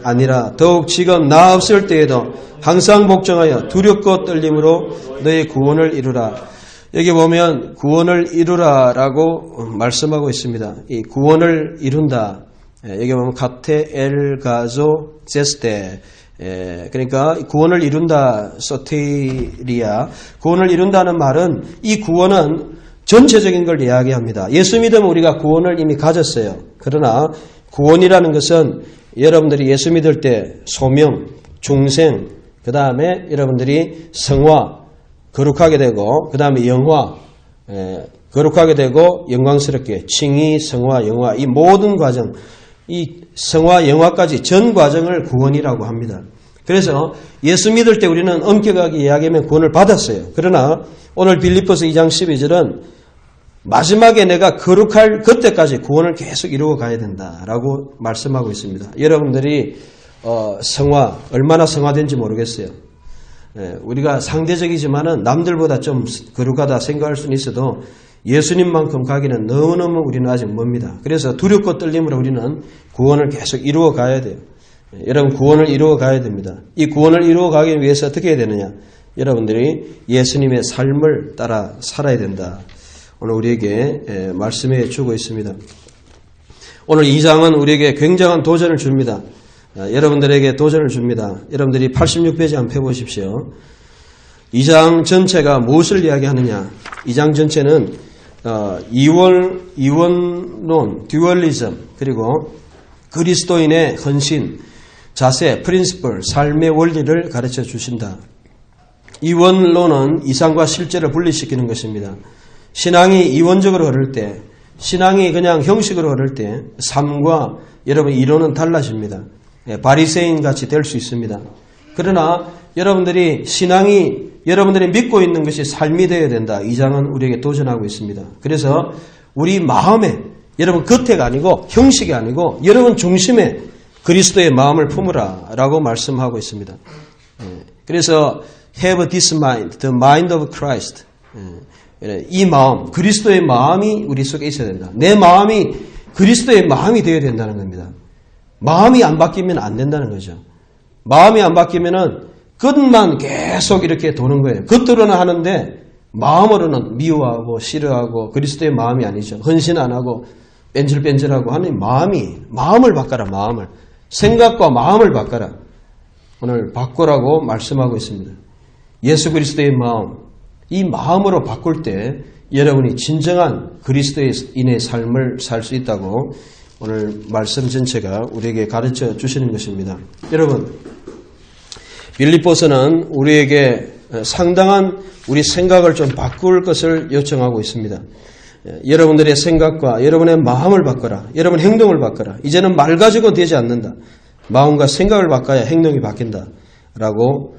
아니라 더욱 지금 나 없을 때에도 항상 복종하여 두렵고 떨림으로 너희 구원을 이루라. 여기 보면 구원을 이루라라고 말씀하고 있습니다. 이 구원을 이룬다. 여기 보면 카테 엘 가조 제스테 그러니까 구원을 이룬다 소테리아 구원을 이룬다는 말은 이 구원은 전체적인 걸 이야기합니다. 예수 믿으면 우리가 구원을 이미 가졌어요. 그러나 구원이라는 것은 여러분들이 예수 믿을 때 소명, 중생, 그 다음에 여러분들이 성화, 거룩하게 되고 그 다음에 영화, 거룩하게 되고 영광스럽게 칭의, 성화, 영화 이 모든 과정 이 성화, 영화까지 전 과정을 구원이라고 합니다. 그래서 예수 믿을 때 우리는 엄격하게 이야기하면 구원을 받았어요. 그러나 오늘 빌립보서 2장 12절은 마지막에 내가 거룩할 그때까지 구원을 계속 이루어 가야 된다라고 말씀하고 있습니다. 여러분들이 성화 얼마나 성화된지 모르겠어요. 우리가 상대적이지만은 남들보다 좀 거룩하다 생각할 수는 있어도 예수님만큼 가기는 너무너무 우리는 아직 멉니다. 그래서 두렵고 떨림으로 우리는 구원을 계속 이루어 가야 돼요. 여러분 구원을 이루어 가야 됩니다. 이 구원을 이루어 가기 위해서 어떻게 해야 되느냐? 여러분들이 예수님의 삶을 따라 살아야 된다. 오늘 우리에게 말씀해 주고 있습니다. 오늘 2장은 우리에게 굉장한 도전을 줍니다. 여러분들에게 도전을 줍니다. 여러분들이 86페이지 한번 펴보십시오. 2장 전체가 무엇을 이야기하느냐? 2장 전체는 이원론, 듀얼리즘 그리고 그리스도인의 헌신, 자세, 프린시플, 삶의 원리를 가르쳐 주신다. 이원론은 이상과 실제를 분리시키는 것입니다. 신앙이 이원적으로 흐를 때, 신앙이 그냥 형식으로 흐를 때 삶과 여러분 이론은 달라집니다. 바리새인 같이 될 수 있습니다. 그러나 여러분들이 신앙이 여러분들이 믿고 있는 것이 삶이 되어야 된다. 이 장은 우리에게 도전하고 있습니다. 그래서 우리 마음에 여러분 겉에가 아니고 형식이 아니고 여러분 중심에 그리스도의 마음을 품으라 라고 말씀하고 있습니다. 그래서 have this mind, the mind of Christ. 이 마음, 그리스도의 마음이 우리 속에 있어야 된다. 내 마음이 그리스도의 마음이 되어야 된다는 겁니다. 마음이 안 바뀌면 안 된다는 거죠. 마음이 안 바뀌면은 겉만 계속 이렇게 도는 거예요. 겉으로는 하는데 마음으로는 미워하고 싫어하고 그리스도의 마음이 아니죠. 헌신 안 하고 뺀질뺀질하고 하는 마음을 바꿔라. 마음을. 생각과 마음을 바꿔라. 오늘 바꾸라고 말씀하고 있습니다. 예수 그리스도의 마음. 이 마음으로 바꿀 때 여러분이 진정한 그리스도인의 삶을 살 수 있다고 오늘 말씀 전체가 우리에게 가르쳐 주시는 것입니다. 여러분, 빌립보서는 우리에게 상당한 우리 생각을 좀 바꿀 것을 요청하고 있습니다. 여러분들의 생각과 여러분의 마음을 바꿔라. 여러분 행동을 바꿔라. 이제는 말 가지고 되지 않는다. 마음과 생각을 바꿔야 행동이 바뀐다. 라고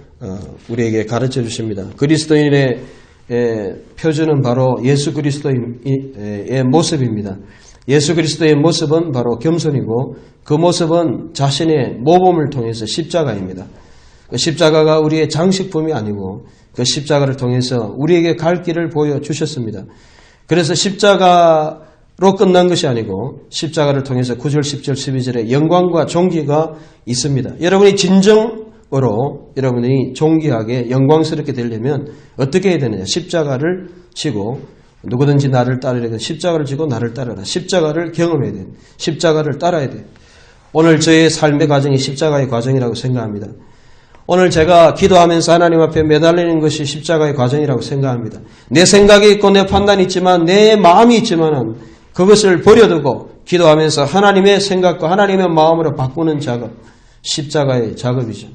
우리에게 가르쳐 주십니다. 그리스도인의 표준은 바로 예수 그리스도의 모습입니다. 예수 그리스도의 모습은 바로 겸손이고 그 모습은 자신의 모범을 통해서 십자가입니다. 그 십자가가 우리의 장식품이 아니고 그 십자가를 통해서 우리에게 갈 길을 보여주셨습니다. 그래서 십자가로 끝난 것이 아니고 십자가를 통해서 9절, 10절, 12절에 영광과 존귀가 있습니다. 여러분이 진정으로 여러분이 존귀하게 영광스럽게 되려면 어떻게 해야 되느냐? 십자가를 지고 누구든지 나를 따르려면 십자가를 지고 나를 따르라. 십자가를 경험해야 돼요. 십자가를 따라야 돼요. 오늘 저의 삶의 과정이 십자가의 과정이라고 생각합니다. 오늘 제가 기도하면서 하나님 앞에 매달리는 것이 십자가의 과정이라고 생각합니다. 내 생각이 있고 내 판단이 있지만 내 마음이 있지만 그것을 버려두고 기도하면서 하나님의 생각과 하나님의 마음으로 바꾸는 작업, 십자가의 작업이죠.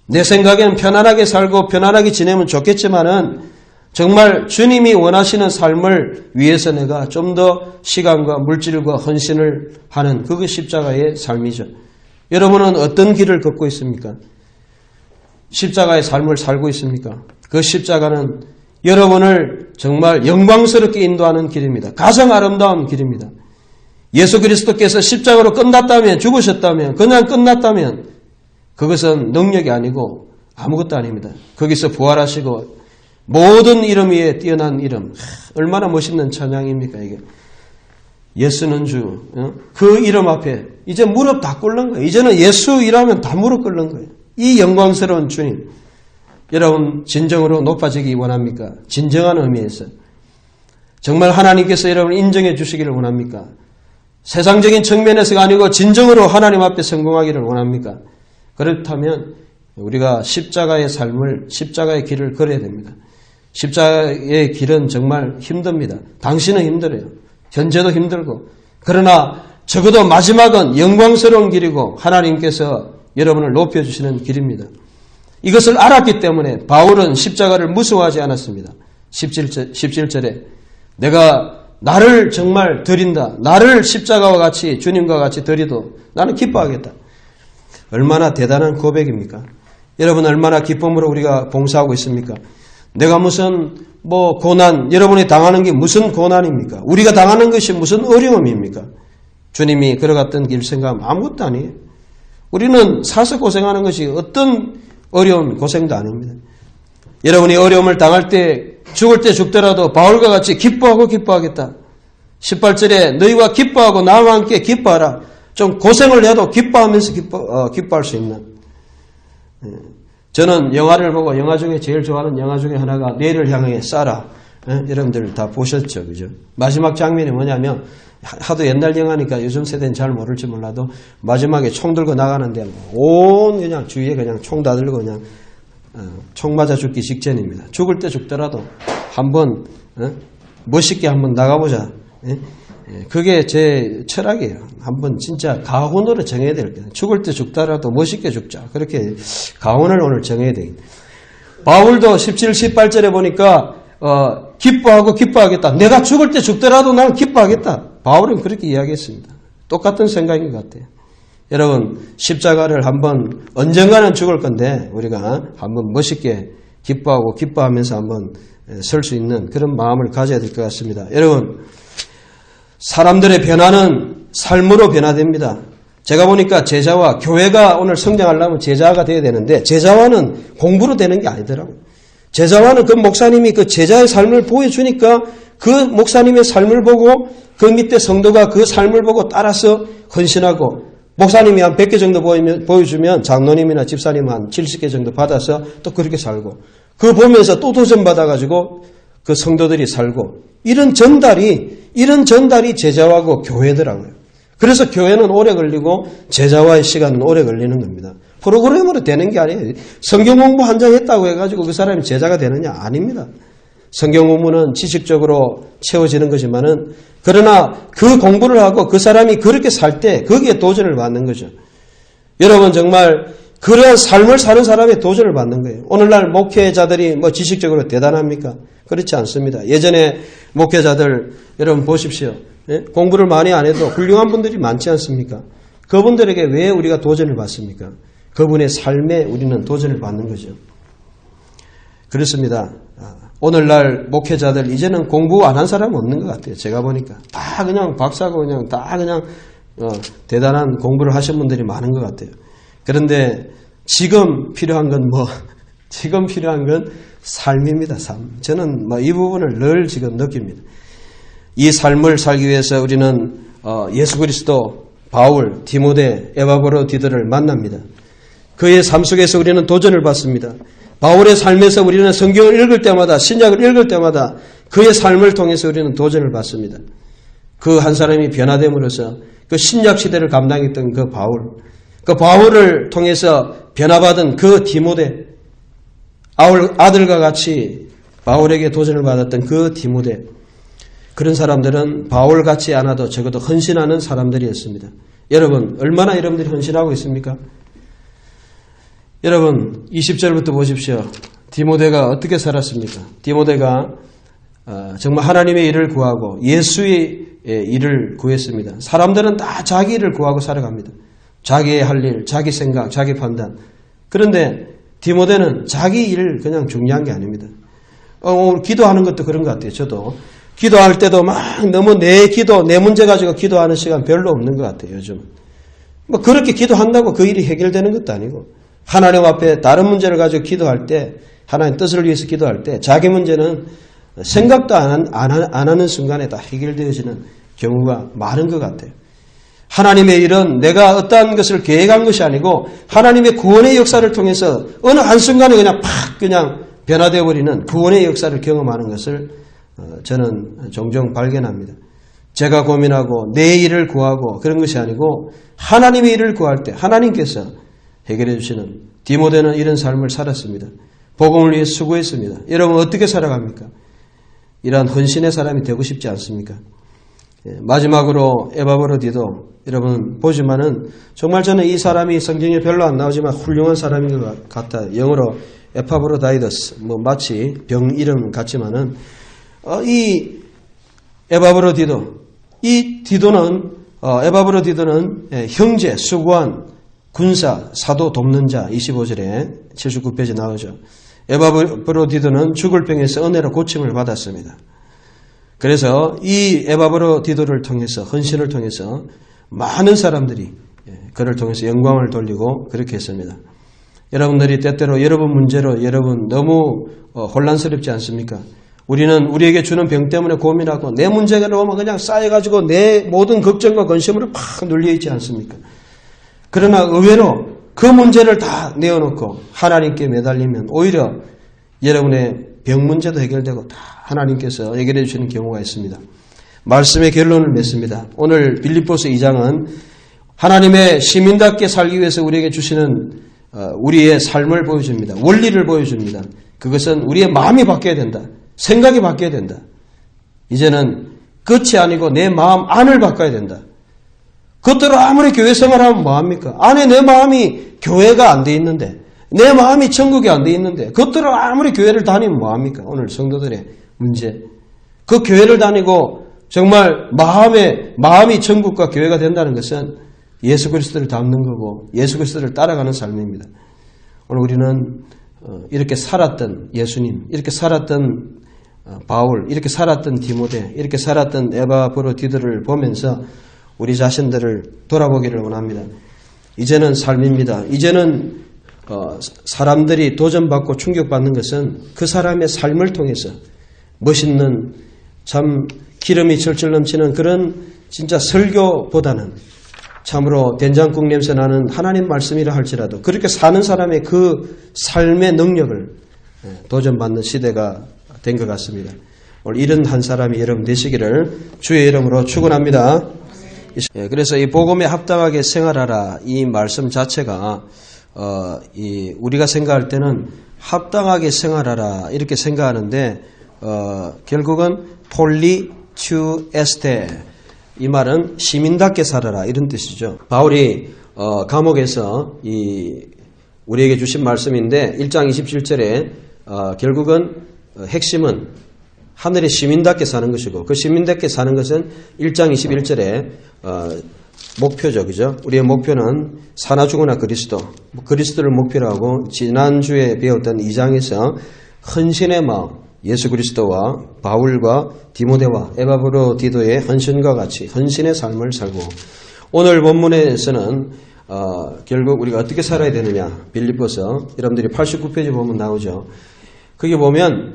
내 생각에는 편안하게 살고 편안하게 지내면 좋겠지만은 정말 주님이 원하시는 삶을 위해서 내가 좀 더 시간과 물질과 헌신을 하는 그게 십자가의 삶이죠. 여러분은 어떤 길을 걷고 있습니까? 십자가의 삶을 살고 있습니까? 그 십자가는 여러분을 정말 영광스럽게 인도하는 길입니다. 가장 아름다운 길입니다. 예수 그리스도께서 십자가로 끝났다면, 죽으셨다면, 그냥 끝났다면 그것은 능력이 아니고 아무것도 아닙니다. 거기서 부활하시고 모든 이름 위에 뛰어난 이름, 얼마나 멋있는 찬양입니까 이게. 예수는 주, 그 이름 앞에 이제 무릎 다 꿇는 거예요. 이제는 예수 이라면 다 무릎 꿇는 거예요. 이 영광스러운 주님, 여러분 진정으로 높아지기 원합니까? 진정한 의미에서 정말 하나님께서 여러분을 인정해 주시기를 원합니까? 세상적인 측면에서가 아니고 진정으로 하나님 앞에 성공하기를 원합니까? 그렇다면 우리가 십자가의 삶을, 십자가의 길을 걸어야 됩니다. 십자가의 길은 정말 힘듭니다. 당신은 힘들어요. 현재도 힘들고. 그러나 적어도 마지막은 영광스러운 길이고 하나님께서 여러분을 높여주시는 길입니다. 이것을 알았기 때문에 바울은 십자가를 무서워하지 않았습니다. 17절에 내가 나를 정말 드린다. 나를 십자가와 같이 주님과 같이 드리도 나는 기뻐하겠다. 얼마나 대단한 고백입니까? 여러분 얼마나 기쁨으로 우리가 봉사하고 있습니까? 내가 무슨 고난, 여러분이 당하는 게 무슨 고난입니까? 우리가 당하는 것이 무슨 어려움입니까? 주님이 걸어갔던 길 생각하면 아무것도 아니에요. 우리는 사서 고생하는 것이 어떤 어려운 고생도 아닙니다. 여러분이 어려움을 당할 때 죽을 때 죽더라도 바울과 같이 기뻐하고 기뻐하겠다. 18절에 너희와 기뻐하고 나와 함께 기뻐하라. 좀 고생을 해도 기뻐하면서 기뻐할 수 있는. 저는 영화를 보고 영화 중에 제일 좋아하는 영화 중에 하나가 뇌를 향해 쏴라. 여러분들 다 보셨죠, 그죠? 마지막 장면이 뭐냐면 하도 옛날 영화니까 요즘 세대는 잘 모를지 몰라도 마지막에 총 들고 나가는데 온 그냥 주위에 그냥 총 다 들고 그냥 총 맞아 죽기 직전입니다. 죽을 때 죽더라도 한번 멋있게 한번 나가보자. 그게 제 철학이에요. 한번 진짜 가훈으로 정해야 될 거예요. 죽을 때 죽더라도 멋있게 죽자. 그렇게 가훈을 오늘 정해야 되겠다. 바울도 17, 18절에 보니까 기뻐하고 기뻐하겠다. 내가 죽을 때 죽더라도 나는 기뻐하겠다. 바울은 그렇게 이야기했습니다. 똑같은 생각인 것 같아요. 여러분 십자가를 한번 언젠가는 죽을 건데 우리가 한번 멋있게 기뻐하고 기뻐하면서 한번 설 수 있는 그런 마음을 가져야 될 것 같습니다. 여러분 사람들의 변화는 삶으로 변화됩니다. 제가 보니까 제자와 교회가 오늘 성장하려면 제자가 돼야 되는데 제자와는 공부로 되는 게 아니더라고요. 제자와는 그 목사님이 그 제자의 삶을 보여주니까 그 목사님의 삶을 보고 그 밑에 성도가 그 삶을 보고 따라서 헌신하고 목사님이 한 100개 정도 보여주면 장로님이나 집사님 한 70개 정도 받아서 또 그렇게 살고 그거 보면서 또 도전 받아가지고 그 성도들이 살고 이런 전달이 제자하고 교회더라고요. 그래서 교회는 오래 걸리고 제자와의 시간은 오래 걸리는 겁니다. 프로그램으로 되는 게 아니에요. 성경 공부 한 장 했다고 해가지고 그 사람이 제자가 되느냐? 아닙니다. 성경 공부는 지식적으로 채워지는 거지만은 그러나 그 공부를 하고 그 사람이 그렇게 살 때 거기에 도전을 받는 거죠. 여러분 정말 그러한 삶을 사는 사람의 도전을 받는 거예요. 오늘날 목회자들이 지식적으로 대단합니까? 그렇지 않습니다. 예전에 목회자들 여러분 보십시오. 공부를 많이 안 해도 훌륭한 분들이 많지 않습니까? 그분들에게 왜 우리가 도전을 받습니까? 그분의 삶에 우리는 도전을 받는 거죠. 그렇습니다. 오늘날 목회자들 이제는 공부 안 한 사람 없는 것 같아요. 제가 보니까 다 그냥 박사고 그냥 다 그냥 대단한 공부를 하신 분들이 많은 것 같아요. 그런데 지금 필요한 건 지금 필요한 건 삶입니다. 삶. 저는 이 부분을 늘 지금 느낍니다. 이 삶을 살기 위해서 우리는 예수 그리스도, 바울, 디모데, 에바브로디도를 만납니다. 그의 삶 속에서 우리는 도전을 받습니다. 바울의 삶에서 우리는 성경을 읽을 때마다, 신약을 읽을 때마다 그의 삶을 통해서 우리는 도전을 받습니다. 그 한 사람이 변화됨으로써 그 신약 시대를 감당했던 그 바울을 통해서 변화받은 그 디모데, 아들과 같이 바울에게 도전을 받았던 그 디모데, 그런 사람들은 바울 같지 않아도 적어도 헌신하는 사람들이었습니다. 여러분, 얼마나 여러분들이 헌신하고 있습니까? 여러분 20절부터 보십시오. 디모데가 어떻게 살았습니까? 디모데가 정말 하나님의 일을 구하고 예수의 일을 구했습니다. 사람들은 다 자기 일을 구하고 살아갑니다. 자기의 할 일, 자기 생각, 자기 판단. 그런데 디모데는 자기 일 그냥 중요한 게 아닙니다. 오늘 기도하는 것도 그런 것 같아요. 저도 기도할 때도 막 너무 내 문제 가지고 기도하는 시간 별로 없는 것 같아요. 요즘 그렇게 기도한다고 그 일이 해결되는 것도 아니고, 하나님 앞에 다른 문제를 가지고 기도할 때, 하나님 뜻을 위해서 기도할 때 자기 문제는 생각도 안 하는 순간에 다 해결되어지는 경우가 많은 것 같아요. 하나님의 일은 내가 어떠한 것을 계획한 것이 아니고 하나님의 구원의 역사를 통해서 어느 한순간에 그냥 변화되어 버리는 구원의 역사를 경험하는 것을 저는 종종 발견합니다. 제가 고민하고 내 일을 구하고 그런 것이 아니고 하나님의 일을 구할 때 하나님께서 해결해 주시는, 디모데는 이런 삶을 살았습니다. 복음을 위해 수고했습니다. 여러분 어떻게 살아갑니까? 이러한 헌신의 사람이 되고 싶지 않습니까? 마지막으로 에바브로디도 여러분 보지만은 정말 저는 이 사람이 성경에 별로 안 나오지만 훌륭한 사람인 것 같아요. 영어로 에파브로다이더스, 마치 병 이름 같지만은 이 에바브로디도, 이 에바브로디도는 형제, 수고한 군사, 사도 돕는 자, 25절에 79페이지 나오죠. 에바브로디도는 죽을 병에서 은혜로 고침을 받았습니다. 그래서 이 에바브로디도를 통해서, 헌신을 통해서 많은 사람들이 그를 통해서 영광을 돌리고 그렇게 했습니다. 여러분들이 때때로 여러분 문제로 여러분 너무 혼란스럽지 않습니까? 우리는 우리에게 주는 병 때문에 고민하고 내 문제가 너무 그냥 쌓여가지고 내 모든 걱정과 근심으로 팍 눌려있지 않습니까? 그러나 의외로 그 문제를 다 내어놓고 하나님께 매달리면 오히려 여러분의 병 문제도 해결되고 다 하나님께서 해결해 주시는 경우가 있습니다. 말씀의 결론을 맺습니다. 오늘 빌립보서 2장은 하나님의 시민답게 살기 위해서 우리에게 주시는 우리의 삶을 보여줍니다. 원리를 보여줍니다. 그것은 우리의 마음이 바뀌어야 된다. 생각이 바뀌어야 된다. 이제는 끝이 아니고 내 마음 안을 바꿔야 된다. 그것대로 아무리 교회 생활하면 뭐합니까? 안에 내 마음이 교회가 안 돼 있는데, 내 마음이 천국이 안 돼 있는데, 그것대로 아무리 교회를 다니면 뭐합니까? 오늘 성도들의 문제. 그 교회를 다니고 정말 마음이 천국과 교회가 된다는 것은 예수 그리스도를 닮는 거고 예수 그리스도를 따라가는 삶입니다. 오늘 우리는 이렇게 살았던 예수님, 이렇게 살았던 바울, 이렇게 살았던 디모데, 이렇게 살았던 에바브로디도를 보면서 우리 자신들을 돌아보기를 원합니다. 이제는 삶입니다. 이제는 사람들이 도전받고 충격받는 것은 그 사람의 삶을 통해서 멋있는 참 기름이 철철 넘치는 그런 진짜 설교보다는 참으로 된장국 냄새 나는 하나님 말씀이라 할지라도 그렇게 사는 사람의 그 삶의 능력을 도전받는 시대가 된 것 같습니다. 오늘 이런 한 사람이 여러분 되시기를 주의 이름으로 축원합니다. 그래서 이 복음에 합당하게 생활하라 이 말씀 자체가 우리가 생각할 때는 합당하게 생활하라 이렇게 생각하는데 결국은 폴리투에스테 이 말은 시민답게 살아라 이런 뜻이죠. 바울이 감옥에서 우리에게 주신 말씀인데 1장 27절에 결국은 핵심은 하늘의 시민답게 사는 것이고 그 시민답게 사는 것은 1장 21절에 목표죠. 그죠? 우리의 목표는 사나 죽으나 그리스도를 목표로 하고 지난주에 배웠던 2장에서 헌신의 마음, 예수 그리스도와 바울과 디모데와 에바브로디도의 헌신과 같이 헌신의 삶을 살고, 오늘 본문에서는 결국 우리가 어떻게 살아야 되느냐, 빌립보서 여러분들이 89페이지 보면 나오죠. 거기 보면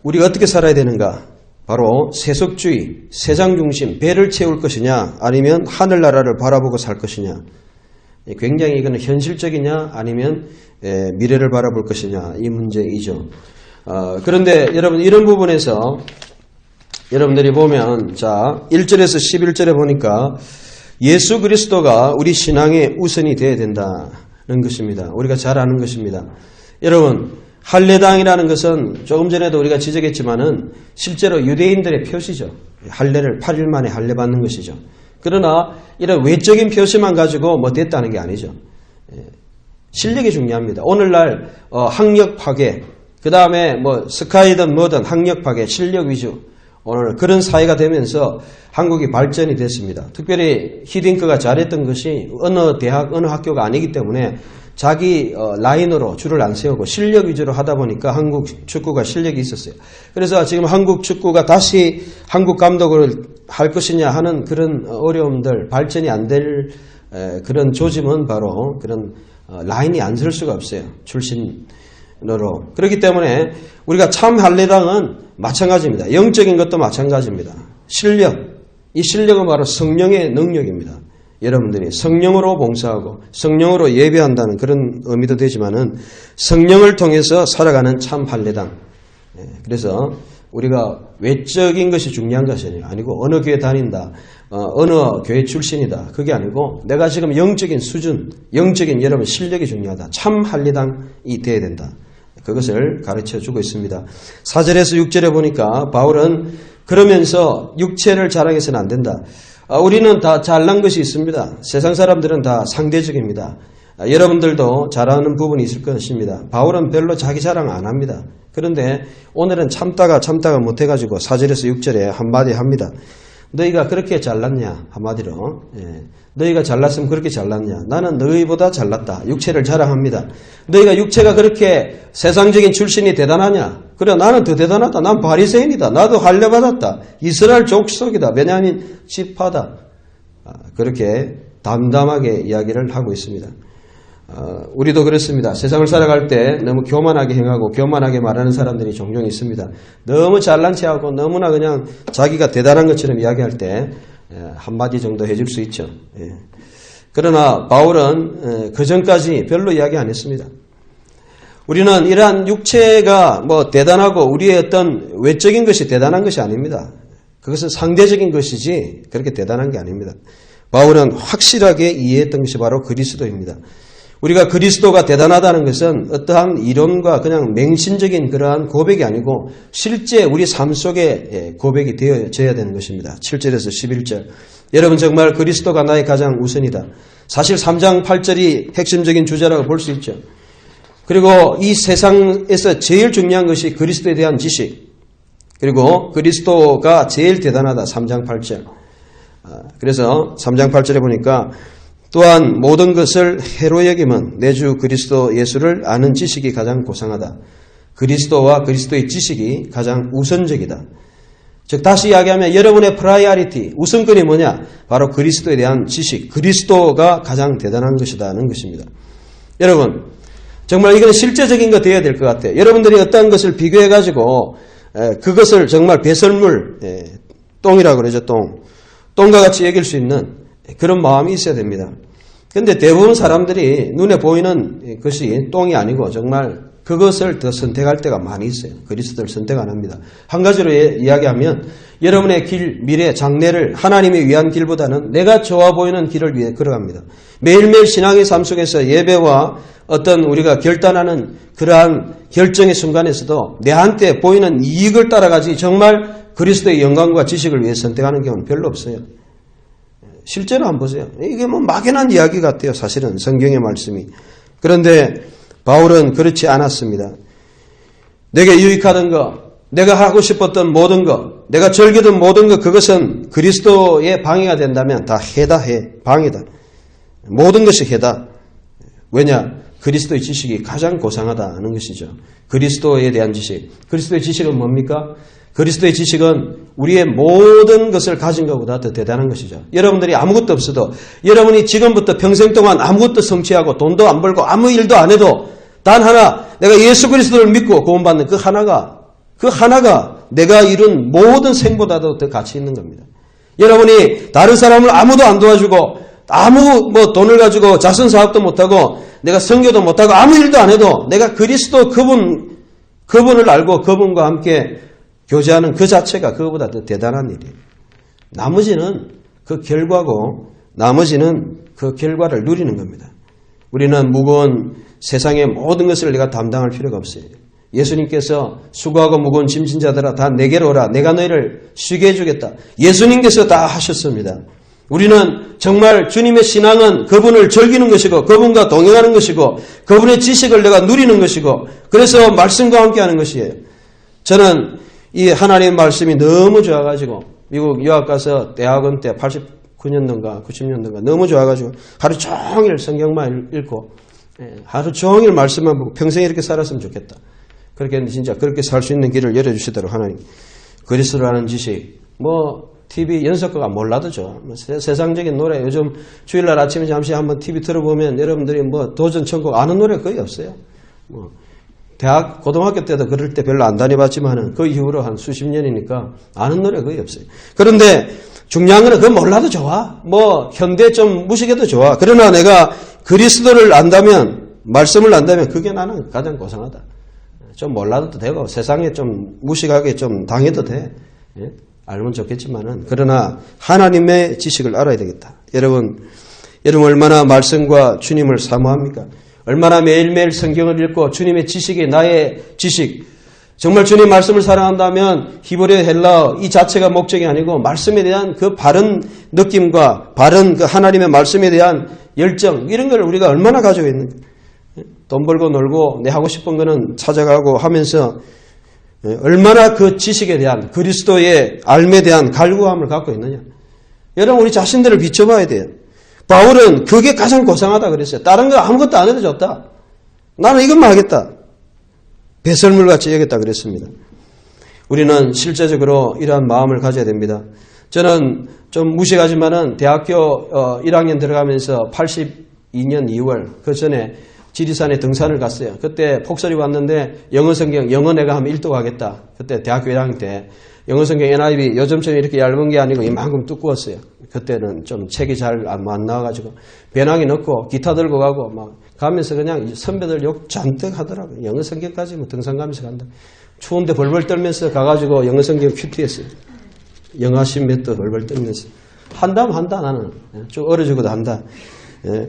우리가 어떻게 살아야 되는가, 바로 세속주의, 세상 중심, 배를 채울 것이냐 아니면 하늘나라를 바라보고 살 것이냐, 굉장히 이거는 현실적이냐 아니면 미래를 바라볼 것이냐, 이 문제이죠. 그런데 여러분, 이런 부분에서 여러분들이 보면, 자 1절에서 11절에 보니까 예수 그리스도가 우리 신앙의 우선이 되어야 된다는 것입니다. 우리가 잘 아는 것입니다. 여러분, 할례당이라는 것은 조금 전에도 우리가 지적했지만은 실제로 유대인들의 표시죠. 할례를 8일 만에 할례 받는 것이죠. 그러나 이런 외적인 표시만 가지고 뭐 됐다는 게 아니죠. 실력이 중요합니다. 오늘날 학력 파괴, 그 다음에 뭐 스카이든 뭐든 학력 파괴, 실력 위주, 오늘 그런 사회가 되면서 한국이 발전이 됐습니다. 특별히 히딩크가 잘했던 것이 어느 대학, 어느 학교가 아니기 때문에 자기 라인으로 줄을 안 세우고 실력 위주로 하다 보니까 한국 축구가 실력이 있었어요. 그래서 지금 한국 축구가 다시 한국 감독을 할 것이냐 하는 그런 어려움들, 발전이 안 될 그런 조짐은 바로 그런 라인이 안 설 수가 없어요. 출신으로. 그렇기 때문에 우리가 참 할례당은 마찬가지입니다. 영적인 것도 마찬가지입니다. 실력, 이 실력은 바로 성령의 능력입니다. 여러분들이 성령으로 봉사하고 성령으로 예배한다는 그런 의미도 되지만은 성령을 통해서 살아가는 참 할례당. 그래서 우리가 외적인 것이 중요한 것이 아니고 어느 교회 다닌다, 어느 교회 출신이다, 그게 아니고 내가 지금 영적인 수준, 영적인 여러분 실력이 중요하다. 참 할례당이 되어야 된다. 그것을 가르쳐주고 있습니다. 4절에서 6절에 보니까 바울은 그러면서 육체를 자랑해서는 안 된다. 우리는 다 잘난 것이 있습니다. 세상 사람들은 다 상대적입니다. 여러분들도 잘하는 부분이 있을 것입니다. 바울은 별로 자기 자랑 안 합니다. 그런데 오늘은 참다가 못해가지고 4절에서 6절에 한마디 합니다. 너희가 그렇게 잘났냐? 한마디로. 너희가 잘났으면 그렇게 잘났냐? 나는 너희보다 잘났다. 육체를 자랑합니다. 너희가 육체가 그렇게 세상적인 출신이 대단하냐? 그래, 나는 더 대단하다. 난 바리새인이다. 나도 할례 받았다. 이스라엘 족속이다. 베냐민 지파다. 그렇게 담담하게 이야기를 하고 있습니다. 우리도 그렇습니다. 세상을 살아갈 때 너무 교만하게 행하고 교만하게 말하는 사람들이 종종 있습니다. 너무 잘난 체하고 너무나 그냥 자기가 대단한 것처럼 이야기할 때 한마디 정도 해줄 수 있죠. 그러나 바울은 그 전까지 별로 이야기 안 했습니다. 우리는 이러한 육체가 뭐 대단하고 우리의 어떤 외적인 것이 대단한 것이 아닙니다. 그것은 상대적인 것이지 그렇게 대단한 게 아닙니다. 바울은 확실하게 이해했던 것이 바로 그리스도입니다. 우리가 그리스도가 대단하다는 것은 어떠한 이론과 그냥 맹신적인 그러한 고백이 아니고 실제 우리 삶 속에 고백이 되어져야 되는 것입니다. 7절에서 11절. 여러분, 정말 그리스도가 나의 가장 우선이다. 사실 3장 8절이 핵심적인 주제라고 볼 수 있죠. 그리고 이 세상에서 제일 중요한 것이 그리스도에 대한 지식, 그리고 그리스도가 제일 대단하다. 3장 8절. 그래서 3장 8절에 보니까 또한 모든 것을 해로 여김은 내 주 그리스도 예수를 아는 지식이 가장 고상하다. 그리스도와 그리스도의 지식이 가장 우선적이다. 즉 다시 이야기하면 여러분의 프라이어리티, 우선권이 뭐냐? 바로 그리스도에 대한 지식, 그리스도가 가장 대단한 것이다는 것입니다. 여러분, 정말 이건 실제적인 거 되어야 될 것 같아요. 여러분들이 어떤 것을 비교해가지고 그것을 정말 배설물, 똥이라고 그러죠. 똥과 같이 여길 수 있는 그런 마음이 있어야 됩니다. 그런데 대부분 사람들이 눈에 보이는 것이 똥이 아니고 정말 그것을 더 선택할 때가 많이 있어요. 그리스도를 선택 안 합니다. 한 가지로 이야기하면 여러분의 길, 미래, 장래를 하나님이 위한 길보다는 내가 좋아 보이는 길을 위해 걸어갑니다. 매일매일 신앙의 삶 속에서 예배와 어떤 우리가 결단하는 그러한 결정의 순간에서도 내한테 보이는 이익을 따라가지 정말 그리스도의 영광과 지식을 위해 선택하는 경우는 별로 없어요. 실제로 한번 보세요. 이게 뭐 막연한 이야기 같아요. 사실은 성경의 말씀이. 그런데 바울은 그렇지 않았습니다. 내게 유익하던 것, 내가 하고 싶었던 모든 것, 내가 즐기던 모든 것, 그것은 그리스도의 방해가 된다면 다 해다, 방해다. 모든 것이 해다. 왜냐? 그리스도의 지식이 가장 고상하다는 것이죠. 그리스도에 대한 지식. 그리스도의 지식은 뭡니까? 그리스도의 지식은 우리의 모든 것을 가진 것보다 더 대단한 것이죠. 여러분들이 아무것도 없어도 여러분이 지금부터 평생 동안 아무것도 성취하고 돈도 안 벌고 아무 일도 안 해도 단 하나 내가 예수 그리스도를 믿고 구원받는 그 하나가 내가 이룬 모든 생보다도 더 가치 있는 겁니다. 여러분이 다른 사람을 아무도 안 도와주고 아무 돈을 가지고 자선 사업도 못하고 내가 선교도 못하고 아무 일도 안 해도 내가 그리스도 그분을 알고 그분과 함께 교제하는 그 자체가 그거보다 더 대단한 일이에요. 나머지는 그 결과고 나머지는 그 결과를 누리는 겁니다. 우리는 무거운 세상의 모든 것을 내가 담당할 필요가 없어요. 예수님께서 수고하고 무거운 짐진 자들아 다 내게로 오라. 내가 너희를 쉬게 해주겠다. 예수님께서 다 하셨습니다. 우리는 정말 주님의 신앙은 그분을 즐기는 것이고 그분과 동행하는 것이고 그분의 지식을 내가 누리는 것이고 그래서 말씀과 함께하는 것이에요. 저는 이 하나님의 말씀이 너무 좋아가지고 미국 유학 가서 대학원 때 89년도인가 90년도인가 너무 좋아가지고 하루 종일 성경만 읽고 하루 종일 말씀만 보고 평생 이렇게 살았으면 좋겠다. 그렇게 했는데 진짜 그렇게 살 수 있는 길을 열어주시도록 하나님. 그리스도라는 지식 TV 연속가가 몰라도 좋아. 세상적인 노래 요즘 주일날 아침에 잠시 한번 TV 틀어보면 여러분들이 도전 천국 아는 노래 거의 없어요. 대학 고등학교 때도 그럴 때 별로 안 다녀봤지만은 그 이후로 한 수십 년이니까 아는 노래 거의 없어요. 그런데 중요한 거는 그거 몰라도 좋아. 현대 좀 무식해도 좋아. 그러나 내가 그리스도를 안다면 말씀을 안다면 그게 나는 가장 고상하다. 좀 몰라도 되고 세상에 좀 무식하게 좀 당해도 돼. 예? 알면 좋겠지만은 그러나 하나님의 지식을 알아야 되겠다. 여러분 얼마나 말씀과 주님을 사모합니까? 얼마나 매일매일 성경을 읽고 주님의 지식이 나의 지식. 정말 주님 말씀을 사랑한다면 히브리어 헬라어 이 자체가 목적이 아니고 말씀에 대한 그 바른 느낌과 바른 그 하나님의 말씀에 대한 열정 이런 걸 우리가 얼마나 가지고 있는가. 돈 벌고 놀고 내 하고 싶은 거는 찾아가고 하면서 얼마나 그 지식에 대한 그리스도의 알에 대한 갈구함을 갖고 있느냐. 여러분 우리 자신들을 비춰봐야 돼요. 바울은 그게 가장 고상하다 그랬어요. 다른 거 아무것도 안 해도 좋다. 나는 이것만 하겠다. 배설물같이 여겼다 그랬습니다. 우리는 실제적으로 이러한 마음을 가져야 됩니다. 저는 좀 무식하지만은 대학교 1학년 들어가면서 82년 2월 그 전에 지리산에 등산을 갔어요. 그때 폭설이 왔는데 영어 성경, 영어 내가 하면 1도 가겠다. 그때 대학교 1학년 때 영어 성경 NIV 요즘처럼 이렇게 얇은 게 아니고 이만큼 두꺼웠어요. 그때는 좀 책이 잘 안 나와가지고 배낭에 넣고 기타 들고 가고 막 가면서 그냥 선배들 욕 잔뜩 하더라고요. 영어 성경까지 등산 가면서 간다. 추운데 벌벌 떨면서 가가지고 영어 성경 큐티했어요. 영하신 몇 도 벌벌 떨면서. 한다면 나는. 좀 어려지고도 한다. 예.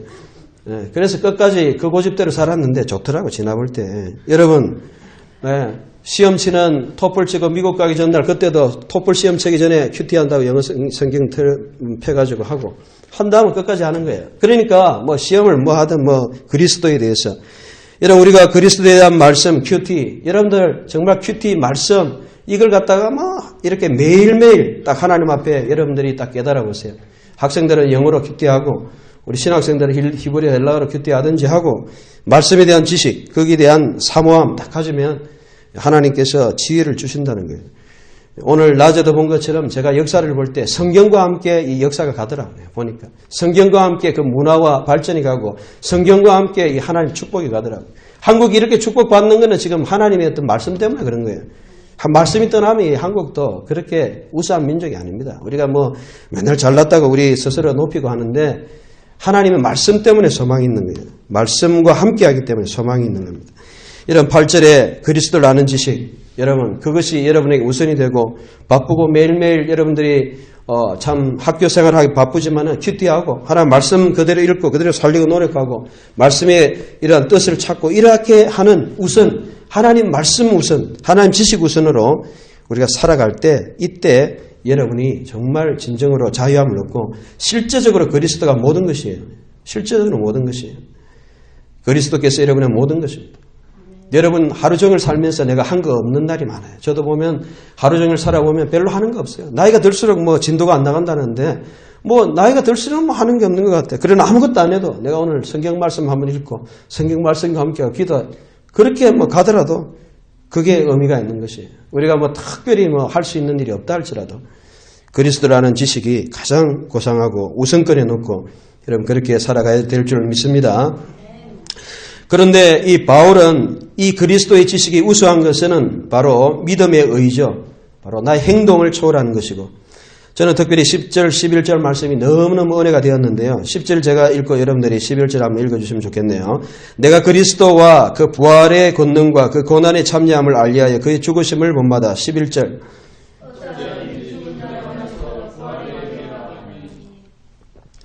그래서 끝까지 그 고집대로 살았는데 좋더라고 지나볼 때. 여러분 시험 치는 토플 치고 미국 가기 전날 그때도 토플 시험 치기 전에 큐티한다고 영어 성경 펴가지고 하고 한다면 끝까지 하는 거예요. 그러니까 시험을 하든 그리스도에 대해서 여러분 우리가 그리스도에 대한 말씀 큐티 여러분들 정말 큐티 말씀 이걸 갖다가 이렇게 매일매일 딱 하나님 앞에 여러분들이 딱 깨달아 보세요. 학생들은 영어로 큐티하고 우리 신학생들은 히브리어 헬라어로 큐티하든지 하고 말씀에 대한 지식 거기에 대한 사모함 딱 가지면 하나님께서 지혜를 주신다는 거예요. 오늘 낮에도 본 것처럼 제가 역사를 볼 때 성경과 함께 이 역사가 가더라고요. 보니까 성경과 함께 그 문화와 발전이 가고 성경과 함께 이 하나님 축복이 가더라고요. 한국이 이렇게 축복받는 것은 지금 하나님의 어떤 말씀 때문에 그런 거예요. 말씀이 떠나면 한국도 그렇게 우수한 민족이 아닙니다. 우리가 맨날 잘났다고 우리 스스로 높이고 하는데 하나님의 말씀 때문에 소망이 있는 거예요. 말씀과 함께하기 때문에 소망이 있는 겁니다. 이런 8절에 그리스도를 아는 지식 여러분 그것이 여러분에게 우선이 되고 바쁘고 매일매일 여러분들이 참 학교 생활하기 바쁘지만은 큐티하고 하나님 말씀 그대로 읽고 그대로 살리고 노력하고 말씀의 이러한 뜻을 찾고 이렇게 하는 우선 하나님 말씀 우선 하나님 지식 우선으로 우리가 살아갈 때 이때 여러분이 정말 진정으로 자유함을 얻고 실제적으로 그리스도가 모든 것이에요. 실제적으로 모든 것이에요. 그리스도께서 여러분의 모든 것입니다. 여러분 하루 종일 살면서 내가 한 거 없는 날이 많아요. 저도 보면 하루 종일 살아보면 별로 하는 거 없어요. 나이가 들수록 진도가 안 나간다는데 뭐 나이가 들수록 뭐 하는 게 없는 것 같아. 그러나 아무것도 안 해도 내가 오늘 성경 말씀 한번 읽고 성경 말씀과 함께 기도 그렇게 뭐 가더라도 그게 의미가 있는 것이에요. 우리가 뭐 특별히 뭐 할 수 있는 일이 없다 할지라도 그리스도라는 지식이 가장 고상하고 우선권에 놓고 여러분 그렇게 살아가야 될 줄 믿습니다. 그런데 이 바울은 이 그리스도의 지식이 우수한 것은 바로 믿음의 의죠. 바로 나의 행동을 초월하는 것이고 저는 특별히 10절, 11절 말씀이 너무너무 은혜가 되었는데요. 10절 제가 읽고 여러분들이 11절 한번 읽어주시면 좋겠네요. 내가 그리스도와 그 부활의 권능과 그 고난의 참여함을 알리하여 그의 죽으심을 본받아. 11절.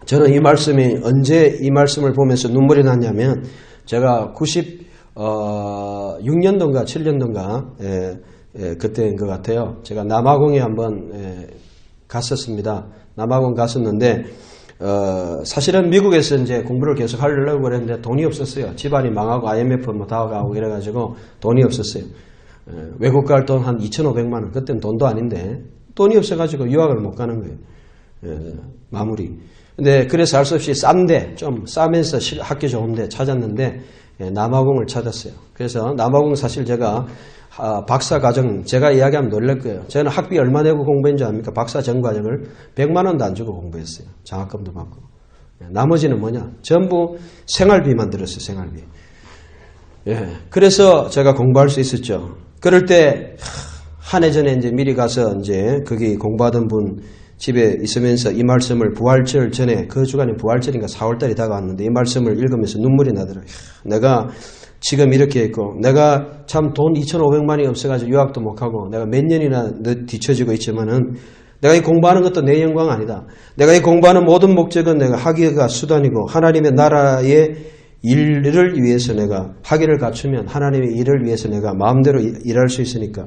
저는 이 말씀이 언제 이 말씀을 보면서 눈물이 났냐면 제가 96년도인가 7년도인가 그때인 것 같아요. 제가 남아공에 한번 갔었습니다. 남아공 갔었는데 사실은 미국에서 이제 공부를 계속 하려고 그랬는데 돈이 없었어요. 집안이 망하고 IMF 뭐 다가가고 이래가지고 돈이 없었어요. 외국 갈 돈 한 2,500만 원. 그때는 돈도 아닌데 돈이 없어가지고 유학을 못 가는 거예요. 마무리. 근데 그래서 할 수 없이 싼데 좀 싸면서 학교 좋은데 찾았는데 남아공을 찾았어요. 그래서 남아공 사실 제가 박사 과정 제가 이야기하면 놀랄 거예요. 저는 학비 얼마 내고 공부한 줄 압니까? 박사 전과정을 100만 원도 안 주고 공부했어요. 장학금도 받고. 나머지는 뭐냐? 전부 생활비만 들었어요. 생활비. 그래서 제가 공부할 수 있었죠. 그럴 때 한 해 전에 이제 미리 가서 이제 거기 공부하던 분 집에 있으면서 이 말씀을 부활절 전에 그 주간에 부활절인가 4월달이 다가왔는데 이 말씀을 읽으면서 눈물이 나더라고요. 내가 지금 이렇게 있고 내가 참 돈 2,500만이 없어가지고 유학도 못 가고 내가 몇 년이나 뒤처지고 있지만은 내가 이 공부하는 것도 내 영광 아니다. 내가 이 공부하는 모든 목적은 내가 학위가 수단이고 하나님의 나라의 일을 위해서 내가 학위를 갖추면 하나님의 일을 위해서 내가 마음대로 일할 수 있으니까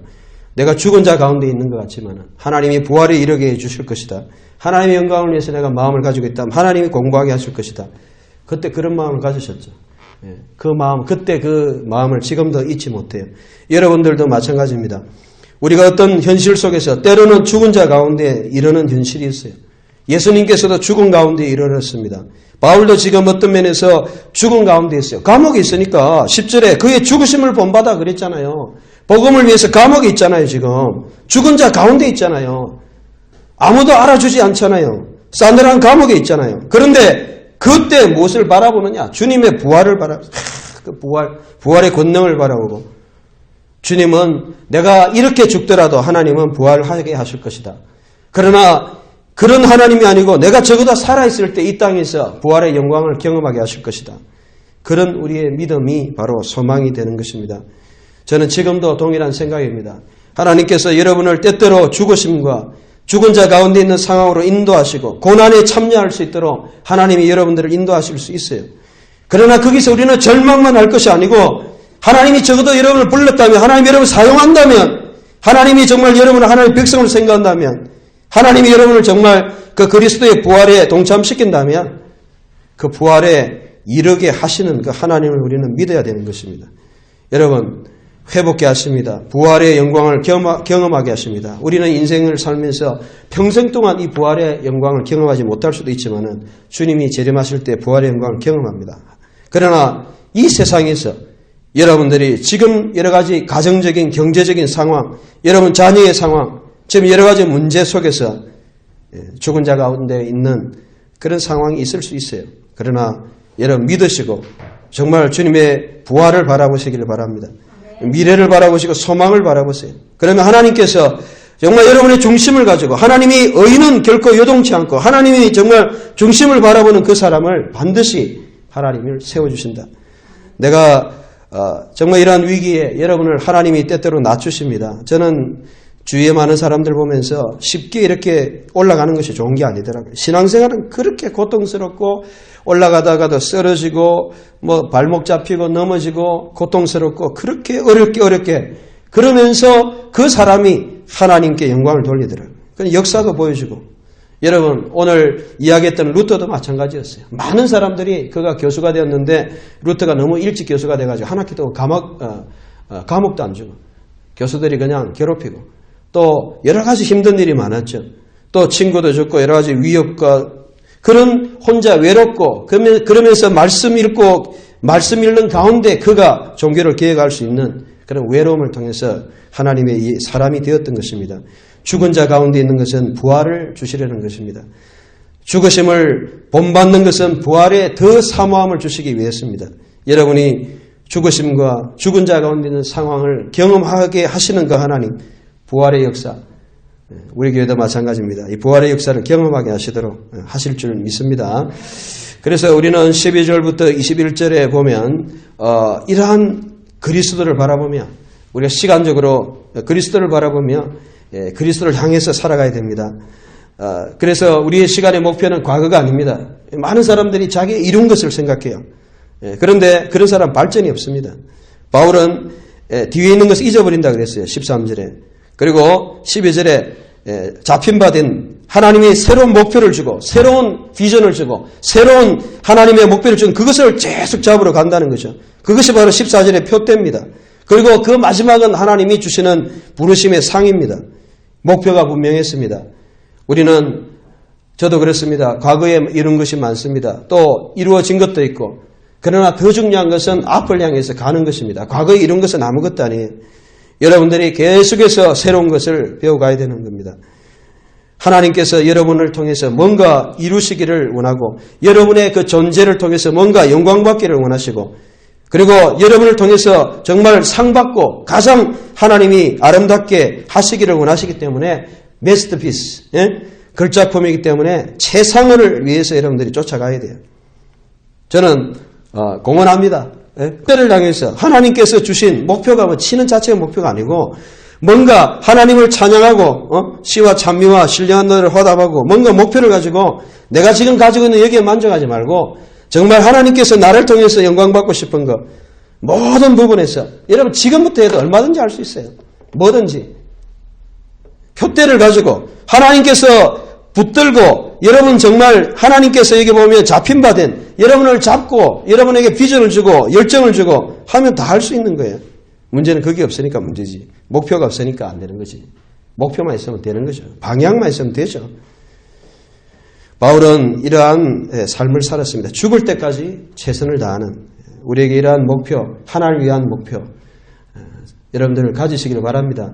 내가 죽은 자 가운데 있는 것 같지만 하나님이 부활에 이르게 해주실 것이다. 하나님의 영광을 위해서 내가 마음을 가지고 있다면 하나님이 공부하게 하실 것이다. 그때 그런 마음을 가지셨죠. 그 마음, 그때 그 마음을 지금도 잊지 못해요. 여러분들도 마찬가지입니다. 우리가 어떤 현실 속에서 때로는 죽은 자 가운데 이르는 현실이 있어요. 예수님께서도 죽은 가운데 이르렀습니다. 바울도 지금 어떤 면에서 죽은 가운데 있어요. 감옥에 있으니까 10절에 그의 죽으심을 본받아 그랬잖아요. 복음을 위해서 감옥에 있잖아요. 지금 죽은 자 가운데 있잖아요. 아무도 알아주지 않잖아요. 싸늘한 감옥에 있잖아요. 그런데 그때 무엇을 바라보느냐? 주님의 부활을 그 부활의 권능을 바라보고 주님은 내가 이렇게 죽더라도 하나님은 부활하게 하실 것이다. 그러나 그런 하나님이 아니고 내가 적어도 살아있을 때 이 땅에서 부활의 영광을 경험하게 하실 것이다. 그런 우리의 믿음이 바로 소망이 되는 것입니다. 저는 지금도 동일한 생각입니다. 하나님께서 여러분을 때때로 죽으심과 죽은 자 가운데 있는 상황으로 인도하시고 고난에 참여할 수 있도록 하나님이 여러분들을 인도하실 수 있어요. 그러나 거기서 우리는 절망만 할 것이 아니고 하나님이 적어도 여러분을 불렀다면 하나님이 여러분을 사용한다면 하나님이 정말 여러분을 하나님의 백성을 생각한다면 하나님이 여러분을 정말 그 그리스도의 부활에 동참시킨다면 그 부활에 이르게 하시는 그 하나님을 우리는 믿어야 되는 것입니다. 여러분 회복케 하십니다. 부활의 영광을 경험하게 하십니다. 우리는 인생을 살면서 평생 동안 이 부활의 영광을 경험하지 못할 수도 있지만 주님이 재림하실 때 부활의 영광을 경험합니다. 그러나 이 세상에서 여러분들이 지금 여러 가지 가정적인 경제적인 상황, 여러분 자녀의 상황, 지금 여러 가지 문제 속에서 죽은 자 가운데 있는 그런 상황이 있을 수 있어요. 그러나 여러분 믿으시고 정말 주님의 부활을 바라보시기를 바랍니다. 미래를 바라보시고 소망을 바라보세요. 그러면 하나님께서 정말 여러분의 중심을 가지고 하나님이 의는 결코 요동치 않고 하나님이 정말 중심을 바라보는 그 사람을 반드시 하나님을 세워주신다. 내가 정말 이러한 위기에 여러분을 하나님이 때때로 낮추십니다. 저는 주위에 많은 사람들 보면서 쉽게 이렇게 올라가는 것이 좋은 게 아니더라고요. 신앙생활은 그렇게 고통스럽고 올라가다가도 쓰러지고 뭐 발목 잡히고 넘어지고 고통스럽고 그렇게 어렵게 그러면서 그 사람이 하나님께 영광을 돌리더라고요. 그건 역사도 보여주고 여러분 오늘 이야기했던 루터도 마찬가지였어요. 많은 사람들이 그가 교수가 되었는데 루터가 너무 일찍 교수가 돼가지고 한 학기 동안 감옥도 안 주고 교수들이 그냥 괴롭히고 또 여러 가지 힘든 일이 많았죠. 또 친구도 죽고 여러 가지 위협과 그런 혼자 외롭고 그러면서 말씀 읽는 가운데 그가 종교를 기억할 수 있는 그런 외로움을 통해서 하나님의 이 사람이 되었던 것입니다. 죽은 자 가운데 있는 것은 부활을 주시려는 것입니다. 죽으심을 본받는 것은 부활에 더 사모함을 주시기 위해서입니다. 여러분이 죽으심과 죽은 자 가운데 있는 상황을 경험하게 하시는 그 하나님, 부활의 역사, 우리 교회도 마찬가지입니다. 이 부활의 역사를 경험하게 하시도록 하실 줄 믿습니다. 그래서 우리는 12절부터 21절에 보면 이러한 그리스도를 바라보며 우리가 시간적으로 그리스도를 바라보며 그리스도를 향해서 살아가야 됩니다. 그래서 우리의 시간의 목표는 과거가 아닙니다. 많은 사람들이 자기 이룬 것을 생각해요. 그런데 그런 사람 발전이 없습니다. 바울은 뒤에 있는 것을 잊어버린다 그랬어요. 13절에. 그리고 12절에 잡힌 바 된 하나님이 새로운 목표를 주고 새로운 비전을 주고 새로운 하나님의 목표를 주는 그것을 계속 잡으러 간다는 거죠. 그것이 바로 14절의 표대입니다. 그리고 그 마지막은 하나님이 주시는 부르심의 상입니다. 목표가 분명했습니다. 우리는 저도 그렇습니다. 과거에 이룬 것이 많습니다. 또 이루어진 것도 있고 그러나 더 중요한 것은 앞을 향해서 가는 것입니다. 과거에 이룬 것은 아무것도 아니에요. 여러분들이 계속해서 새로운 것을 배워가야 되는 겁니다. 하나님께서 여러분을 통해서 뭔가 이루시기를 원하고 여러분의 그 존재를 통해서 뭔가 영광받기를 원하시고 그리고 여러분을 통해서 정말 상받고 가장 하나님이 아름답게 하시기를 원하시기 때문에 메스터피스, 걸작품이기 때문에 최상을 위해서 여러분들이 쫓아가야 돼요. 저는 공언합니다. 때를 향해서 하나님께서 주신 목표가 뭐 치는 자체가 목표가 아니고 뭔가 하나님을 찬양하고 시와 찬미와 신령한 노래를 화답하고 뭔가 목표를 가지고 내가 지금 가지고 있는 여기에 만족하지 말고 정말 하나님께서 나를 통해서 영광받고 싶은 것 모든 부분에서 여러분 지금부터 해도 얼마든지 할 수 있어요. 뭐든지 표대를 가지고 하나님께서 붙들고 여러분 정말 하나님께서 여기 보면 잡힌 바 된 여러분을 잡고 여러분에게 비전을 주고 열정을 주고 하면 다 할 수 있는 거예요. 문제는 그게 없으니까 문제지. 목표가 없으니까 안 되는 거지. 목표만 있으면 되는 거죠. 방향만 있으면 되죠. 바울은 이러한 삶을 살았습니다. 죽을 때까지 최선을 다하는 우리에게 이러한 목표, 하나를 위한 목표 여러분들을 가지시기를 바랍니다.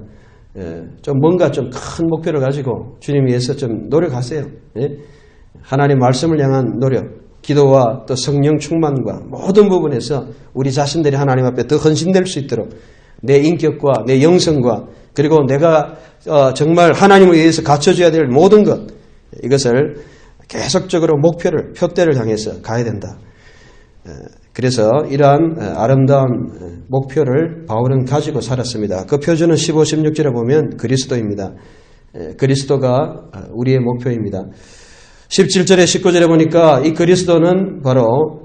좀 뭔가 좀 큰 목표를 가지고 주님 위해서 좀 노력하세요. 하나님 말씀을 향한 노력, 기도와 또 성령 충만과 모든 부분에서 우리 자신들이 하나님 앞에 더 헌신될 수 있도록 내 인격과 내 영성과 그리고 내가 정말 하나님을 위해서 갖춰줘야 될 모든 것 이것을 계속적으로 목표를 표대를 향해서 가야 된다. 그래서 이러한 아름다운 목표를 바울은 가지고 살았습니다. 그 표준은 15, 16절에 보면 그리스도입니다. 그리스도가 우리의 목표입니다. 17절에 19절에 보니까 이 그리스도는 바로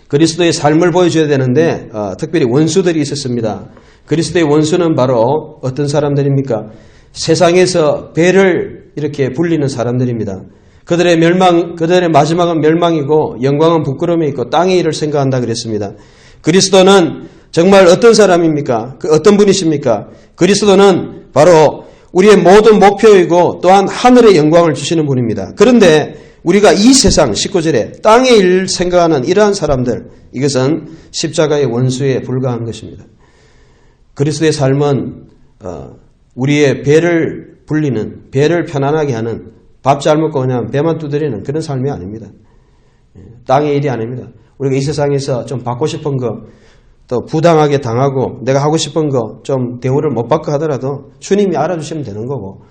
그리스도의 삶을 보여줘야 되는데 특별히 원수들이 있었습니다. 그리스도의 원수는 바로 어떤 사람들입니까? 세상에서 배를 이렇게 불리는 사람들입니다. 그들의 마지막은 멸망이고 영광은 부끄러움에 있고 땅의 일을 생각한다 그랬습니다. 그리스도는 정말 어떤 사람입니까? 어떤 분이십니까? 그리스도는 바로 우리의 모든 목표이고 또한 하늘의 영광을 주시는 분입니다. 그런데 우리가 이 세상 19절에 땅의 일을 생각하는 이러한 사람들 이것은 십자가의 원수에 불과한 것입니다. 그리스도의 삶은 우리의 배를 불리는 배를 편안하게 하는 밥 잘 먹고 그냥 배만 두드리는 그런 삶이 아닙니다. 땅의 일이 아닙니다. 우리가 이 세상에서 좀 받고 싶은 거 또 부당하게 당하고 내가 하고 싶은 거 좀 대우를 못 받고 하더라도 주님이 알아주시면 되는 거고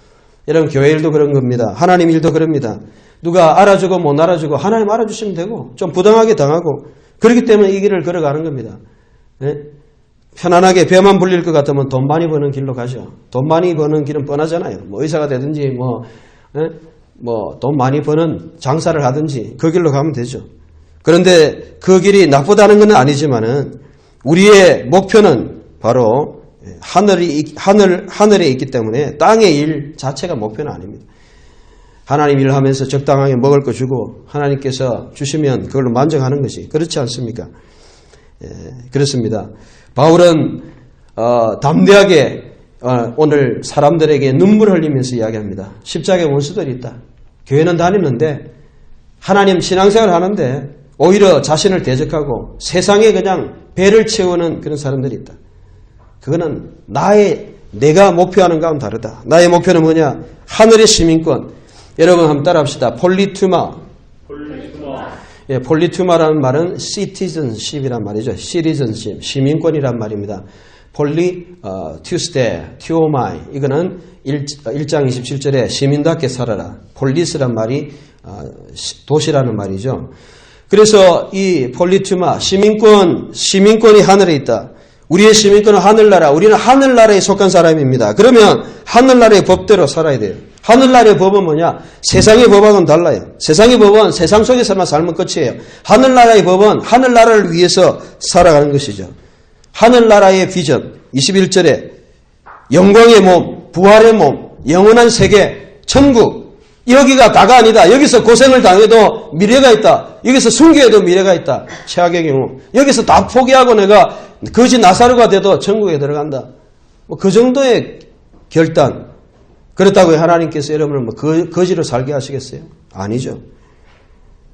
이런 교회 일도 그런 겁니다. 하나님 일도 그럽니다. 누가 알아주고 못 알아주고 하나님 알아주시면 되고 좀 부당하게 당하고 그렇기 때문에 이 길을 걸어가는 겁니다. 편안하게 배만 불릴 것 같으면 돈 많이 버는 길로 가죠. 돈 많이 버는 길은 뻔하잖아요. 뭐 의사가 되든지 돈 많이 버는 장사를 하든지 그 길로 가면 되죠. 그런데 그 길이 나쁘다는 건 아니지만은 우리의 목표는 바로 하늘에 있기 때문에 땅의 일 자체가 목표는 아닙니다. 하나님 일을 하면서 적당하게 먹을 거 주고 하나님께서 주시면 그걸로 만족하는 것이 그렇지 않습니까? 그렇습니다. 바울은 담대하게 오늘 사람들에게 눈물 흘리면서 이야기합니다. 십자가에 원수들이 있다. 교회는 다니는데 하나님 신앙생활을 하는데 오히려 자신을 대적하고 세상에 그냥 배를 채우는 그런 사람들이 있다. 그거는 내가 목표하는 것과는 다르다. 나의 목표는 뭐냐? 하늘의 시민권. 여러분 한번 따라합시다. 폴리투마. 예, 폴리투마라는 말은 citizenship이란 말이죠. citizenship, 시민권이란 말입니다. 투스테, 투오마이. 이거는 1장 27절에 시민답게 살아라. 폴리스란 말이 도시라는 말이죠. 그래서 이 폴리투마, 시민권이 하늘에 있다. 우리의 시민권은 하늘나라. 우리는 하늘나라에 속한 사람입니다. 그러면 하늘나라의 법대로 살아야 돼요. 하늘나라의 법은 뭐냐? 세상의 법하고는 달라요. 세상의 법은 세상 속에서만 살면 끝이에요. 하늘나라의 법은 하늘나라를 위해서 살아가는 것이죠. 하늘나라의 비전 21절에 영광의 몸, 부활의 몸, 영원한 세계, 천국. 여기가 다가 아니다. 여기서 고생을 당해도 미래가 있다. 여기서 순교해도 미래가 있다. 최악의 경우. 여기서 다 포기하고 내가 거지 나사로가 돼도 천국에 들어간다. 그 정도의 결단. 그렇다고 하나님께서 여러분을 거지로 살게 하시겠어요? 아니죠.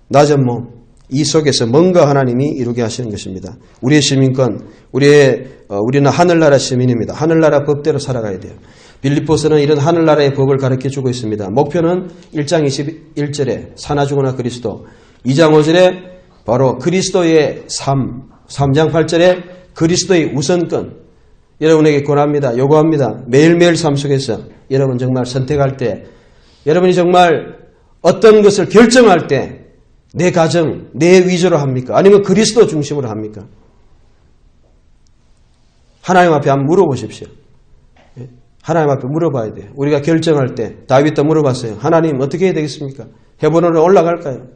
낮은 몸, 이 속에서 뭔가 하나님이 이루게 하시는 것입니다. 우리의 시민권, 우리는 하늘나라 시민입니다. 하늘나라 법대로 살아가야 돼요. 빌립보서는 이런 하늘나라의 법을 가르쳐주고 있습니다. 목표는 1장 21절에 사나 죽으나 그리스도, 2장 5절에 바로 그리스도의 삶, 3장 8절에 그리스도의 우선권. 여러분에게 권합니다. 요구합니다. 매일매일 삶 속에서 여러분 정말 선택할 때, 여러분이 정말 어떤 것을 결정할 때 내 가정, 내 위주로 합니까? 아니면 그리스도 중심으로 합니까? 하나님 앞에 한번 물어보십시오. 하나님 앞에 물어봐야 돼요. 우리가 결정할 때 다윗도 물어봤어요. 하나님 어떻게 해야 되겠습니까? 헤브론으로 올라갈까요?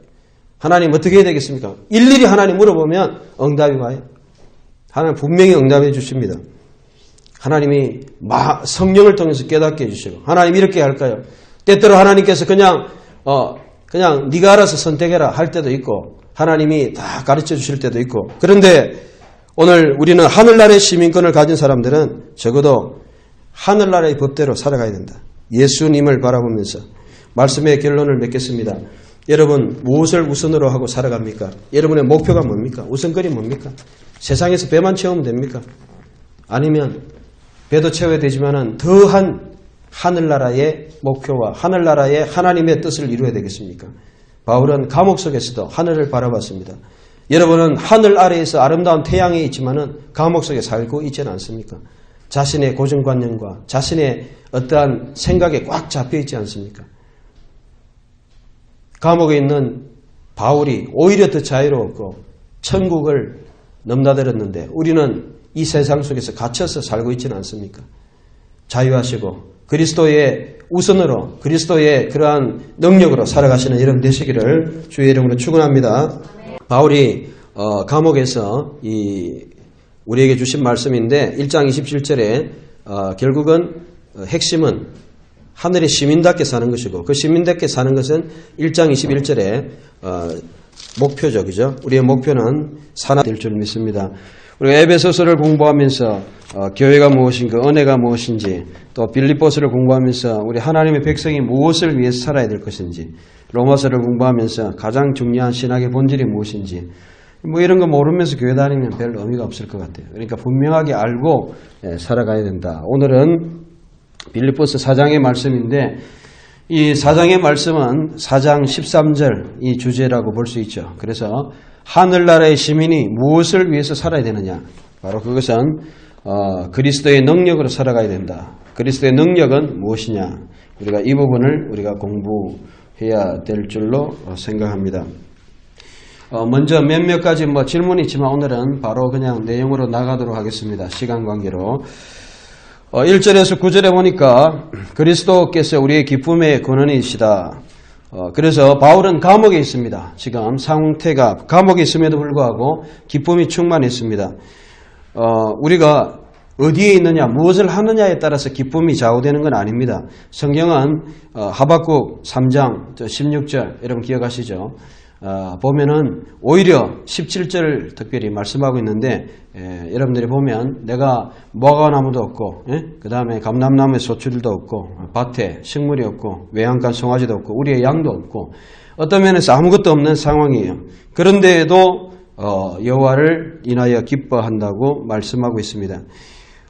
하나님 어떻게 해야 되겠습니까? 일일이 하나님 물어보면 응답이 와요. 하나님 분명히 응답해 주십니다. 하나님이 성령을 통해서 깨닫게 해주시고, 하나님 이렇게 할까요? 때때로 하나님께서 그냥 네가 알아서 선택해라 할 때도 있고, 하나님이 다 가르쳐 주실 때도 있고. 그런데 오늘 우리는 하늘나라의 시민권을 가진 사람들은 적어도 하늘나라의 법대로 살아가야 된다. 예수님을 바라보면서 말씀의 결론을 맺겠습니다. 여러분 무엇을 우선으로 하고 살아갑니까? 여러분의 목표가 뭡니까? 우선거리 뭡니까? 세상에서 배만 채우면 됩니까? 아니면 배도 채워야 되지만은 더한 하늘나라의 목표와 하늘나라의 하나님의 뜻을 이루어야 되겠습니까? 바울은 감옥 속에서도 하늘을 바라봤습니다. 여러분은 하늘 아래에서 아름다운 태양이 있지만은 감옥 속에 살고 있지는 않습니까? 자신의 고정관념과 자신의 어떠한 생각에 꽉 잡혀 있지 않습니까? 감옥에 있는 바울이 오히려 더 자유로웠고 천국을 넘나들었는데 우리는 이 세상 속에서 갇혀서 살고 있지는 않습니까? 자유하시고 그리스도의 우선으로 그리스도의 그러한 능력으로 살아가시는 여러분 되시기를 주의 이름으로 축원합니다. 바울이 감옥에서 우리에게 주신 말씀인데 1장 27절에 결국은 핵심은 하늘의 시민답게 사는 것이고 그 시민답게 사는 것은 1장 21절에 목표적이죠. 우리의 목표는 사나 될 줄 믿습니다. 우리가 에베소서를 공부하면서 교회가 무엇인가, 은혜가 무엇인지, 또 빌립보서를 공부하면서 우리 하나님의 백성이 무엇을 위해서 살아야 될 것인지, 로마서를 공부하면서 가장 중요한 신학의 본질이 무엇인지, 이런 거 모르면서 교회 다니면 별 의미가 없을 것 같아요. 그러니까 분명하게 알고 살아가야 된다. 오늘은 빌립보서 4장의 말씀인데 이 4장의 말씀은 4장 13절 이 주제라고 볼 수 있죠. 그래서 하늘나라의 시민이 무엇을 위해서 살아야 되느냐. 바로 그것은 그리스도의 능력으로 살아가야 된다. 그리스도의 능력은 무엇이냐. 우리가 이 부분을 우리가 공부해야 될 줄로 생각합니다. 먼저 몇몇 가지 질문이 있지만 오늘은 바로 그냥 내용으로 나가도록 하겠습니다. 시간 관계로. 1절에서 9절에 보니까 그리스도께서 우리의 기쁨의 근원이시다. 그래서 바울은 감옥에 있습니다. 지금 상태가 감옥에 있음에도 불구하고 기쁨이 충만했습니다. 우리가 어디에 있느냐, 무엇을 하느냐에 따라서 기쁨이 좌우되는 건 아닙니다. 성경은 하박국 3장 16절 여러분 기억하시죠? 보면은 오히려 17절 특별히 말씀하고 있는데 여러분들이 보면 내가 무화과나무도 없고 그 다음에 감람나무의 소출도 없고 밭에 식물이 없고 외양간 송아지도 없고 우리의 양도 없고 어떤 면에서 아무것도 없는 상황이에요. 그런데도 여호와를 인하여 기뻐한다고 말씀하고 있습니다.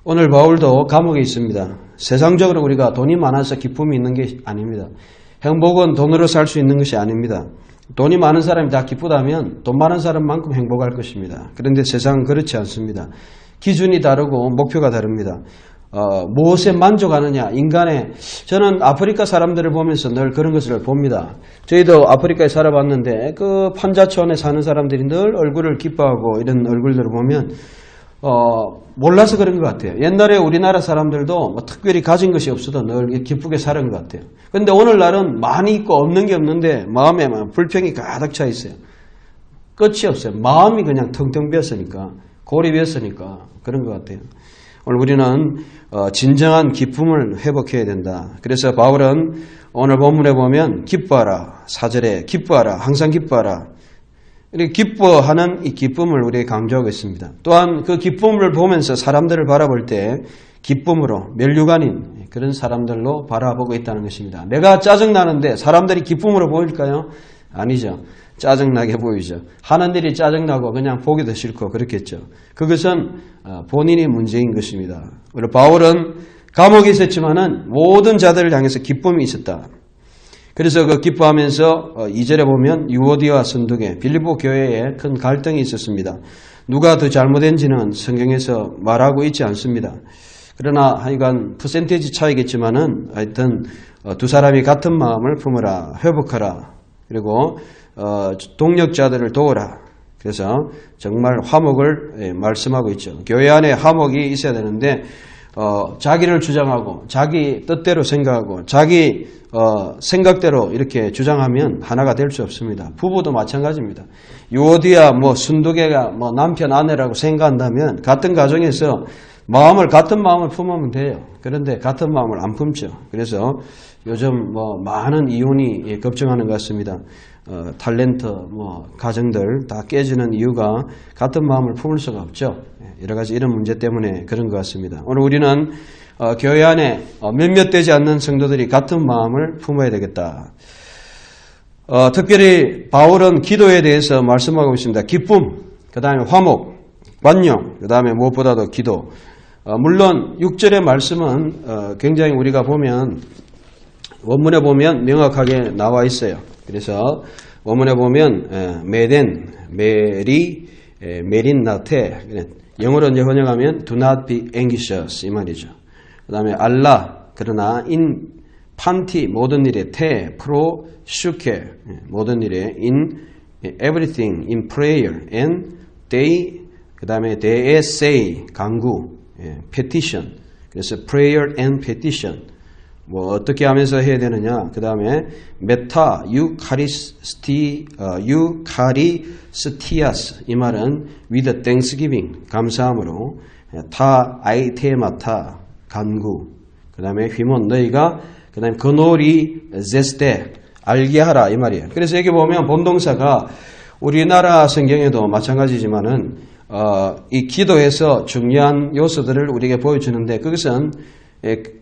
오늘 바울도 감옥에 있습니다. 세상적으로 우리가 돈이 많아서 기쁨이 있는 게 아닙니다. 행복은 돈으로 살 수 있는 것이 아닙니다. 돈이 많은 사람이 다 기쁘다면 돈 많은 사람만큼 행복할 것입니다. 그런데 세상은 그렇지 않습니다. 기준이 다르고 목표가 다릅니다. 무엇에 만족하느냐, 저는 아프리카 사람들을 보면서 늘 그런 것을 봅니다. 저희도 아프리카에 살아봤는데 그 판자촌에 사는 사람들이 늘 얼굴을 기뻐하고 이런 얼굴들을 보면 몰라서 그런 것 같아요. 옛날에 우리나라 사람들도 뭐 특별히 가진 것이 없어도 늘 기쁘게 사는 것 같아요. 그런데 오늘날은 많이 있고 없는 게 없는데 마음에 불평이 가득 차 있어요. 끝이 없어요. 마음이 그냥 텅텅 비었으니까, 골이 비었으니까 그런 것 같아요. 오늘 우리는 진정한 기쁨을 회복해야 된다. 그래서 바울은 오늘 본문에 보면 기뻐하라, 4절에 기뻐하라, 항상 기뻐하라. 이렇게 기뻐하는 이 기쁨을 우리에게 강조하고 있습니다. 또한 그 기쁨을 보면서 사람들을 바라볼 때 기쁨으로 면류관인 그런 사람들로 바라보고 있다는 것입니다. 내가 짜증나는데 사람들이 기쁨으로 보일까요? 아니죠. 짜증나게 보이죠. 하는 일이 짜증나고 그냥 보기도 싫고 그렇겠죠. 그것은 본인이 문제인 것입니다. 우리 바울은 감옥에 있었지만은 모든 자들을 향해서 기쁨이 있었다. 그래서 그 기뻐하면서 2절에 보면 유오디와 순두계 빌립보 교회에 큰 갈등이 있었습니다. 누가 더 잘못된지는 성경에서 말하고 있지 않습니다. 그러나 하여간 퍼센테이지 차이겠지만은 하여튼 두 사람이 같은 마음을 품어라, 회복하라, 그리고 동력자들을 도우라. 그래서 정말 화목을 말씀하고 있죠. 교회 안에 화목이 있어야 되는데 자기를 주장하고 자기 뜻대로 생각하고 자기 생각대로 이렇게 주장하면 하나가 될 수 없습니다. 부부도 마찬가지입니다. 유오디아 순두계가 남편 아내라고 생각한다면 같은 가정에서 같은 마음을 품으면 돼요. 그런데 같은 마음을 안 품죠. 그래서 요즘 많은 이혼이 급증하는 것 같습니다. 탤런트 가정들 다 깨지는 이유가 같은 마음을 품을 수가 없죠. 여러 가지 이런 문제 때문에 그런 것 같습니다. 오늘 우리는 교회 안에 몇몇 되지 않는 성도들이 같은 마음을 품어야 되겠다. 특별히 바울은 기도에 대해서 말씀하고 있습니다. 기쁨, 그 다음에 화목, 관용, 그 다음에 무엇보다도 기도. 물론 6절의 말씀은 굉장히 우리가 보면 원문에 보면 명확하게 나와 있어요. 그래서 원문에 보면 메린 나테, 영어로 이제 번역하면 do not be anxious 이 말이죠. 그 다음에 알라, 그러나 in 판티 모든 일에 테 프로 슈케 모든 일에 in everything in prayer and they 그 다음에 they say 강구 petition. 그래서 prayer and petition. 어떻게 하면서 해야 되느냐. 그 다음에 메타 유카리스티아스 이 말은 with thanksgiving 감사함으로 타 아이테마타 간구. 그 다음에 휘몬 너희가 그 다음에 그노리 제스테 알게 하라 이 말이에요. 그래서 여기 보면 본동사가 우리나라 성경에도 마찬가지지만은 이 기도에서 중요한 요소들을 우리에게 보여주는데 그것은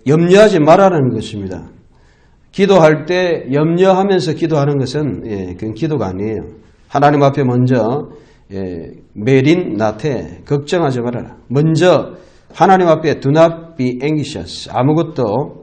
염려하지 말라는 것입니다. 기도할 때 염려하면서 기도하는 것은 그건 기도가 아니에요. 하나님 앞에 먼저 메린 나테 걱정하지 말아라. 먼저 하나님 앞에 do not be anxious 아무것도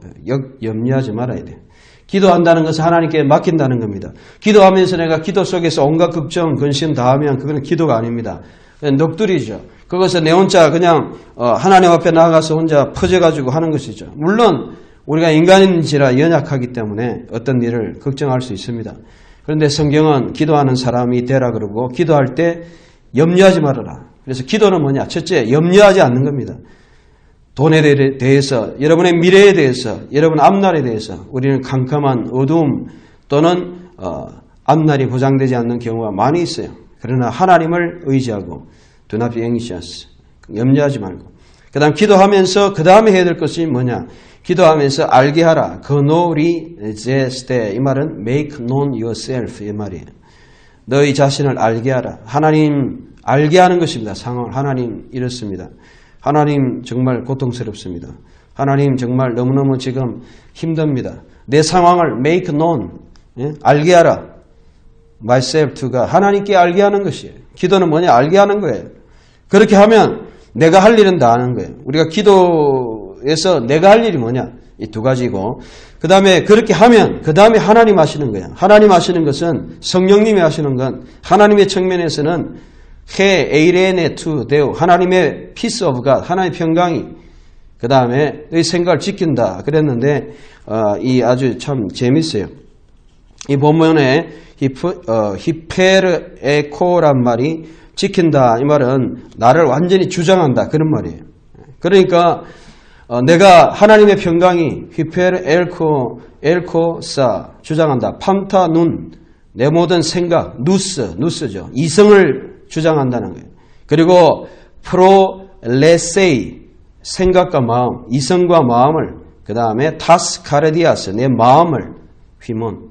염려하지 말아야 돼요. 기도한다는 것은 하나님께 맡긴다는 겁니다. 기도하면서 내가 기도 속에서 온갖 걱정, 근심 다 하면 그건 기도가 아닙니다. 넋두리죠. 그것은 내 혼자 그냥 하나님 앞에 나아가서 혼자 퍼져가지고 하는 것이죠. 물론 우리가 인간인지라 연약하기 때문에 어떤 일을 걱정할 수 있습니다. 그런데 성경은 기도하는 사람이 되라 그러고 기도할 때 염려하지 말아라. 그래서 기도는 뭐냐? 첫째, 염려하지 않는 겁니다. 돈에 대해서, 여러분의 미래에 대해서, 여러분 앞날에 대해서 우리는 캄캄한 어두움 또는 앞날이 보장되지 않는 경우가 많이 있어요. 그러나 하나님을 의지하고 do not be anxious 염려하지 말고 그 다음 기도하면서 그 다음에 해야 될 것이 뭐냐 기도하면서 알게 하라 그노리 제스테 이 말은 make known yourself 이 말이에요. 너희 자신을 알게 하라. 하나님 알게 하는 것입니다. 상황을 하나님 이렇습니다. 하나님 정말 고통스럽습니다. 하나님 정말 너무너무 지금 힘듭니다. 내 상황을 make known 알게 하라. myself to가 하나님께 알게 하는 것이에요. 기도는 뭐냐? 알게 하는 거예요. 그렇게 하면 내가 할 일은 다 하는 거예요. 우리가 기도에서 내가 할 일이 뭐냐? 이 두 가지고 그 다음에 그렇게 하면 그 다음에 하나님 하시는 거예요. 하나님 하시는 것은 성령님이 하시는 건 하나님의 측면에서는 해 에이레네 투 데우 하나님의 피스 오브 갓 하나님의 평강이 그 다음에 너희 생각을 지킨다 그랬는데 이 아주 참 재밌어요. 이 본문에 히페르 에코란 말이 지킨다 이 말은 나를 완전히 주장한다 그런 말이에요. 그러니까 내가 하나님의 평강이 히페르 엘코사 주장한다. 팜타 눈 내 모든 생각 누스죠. 이성을 주장한다는 거예요. 그리고 프로레세이 생각과 마음, 이성과 마음을 그 다음에 타스 카레디아스 내 마음을 휘문.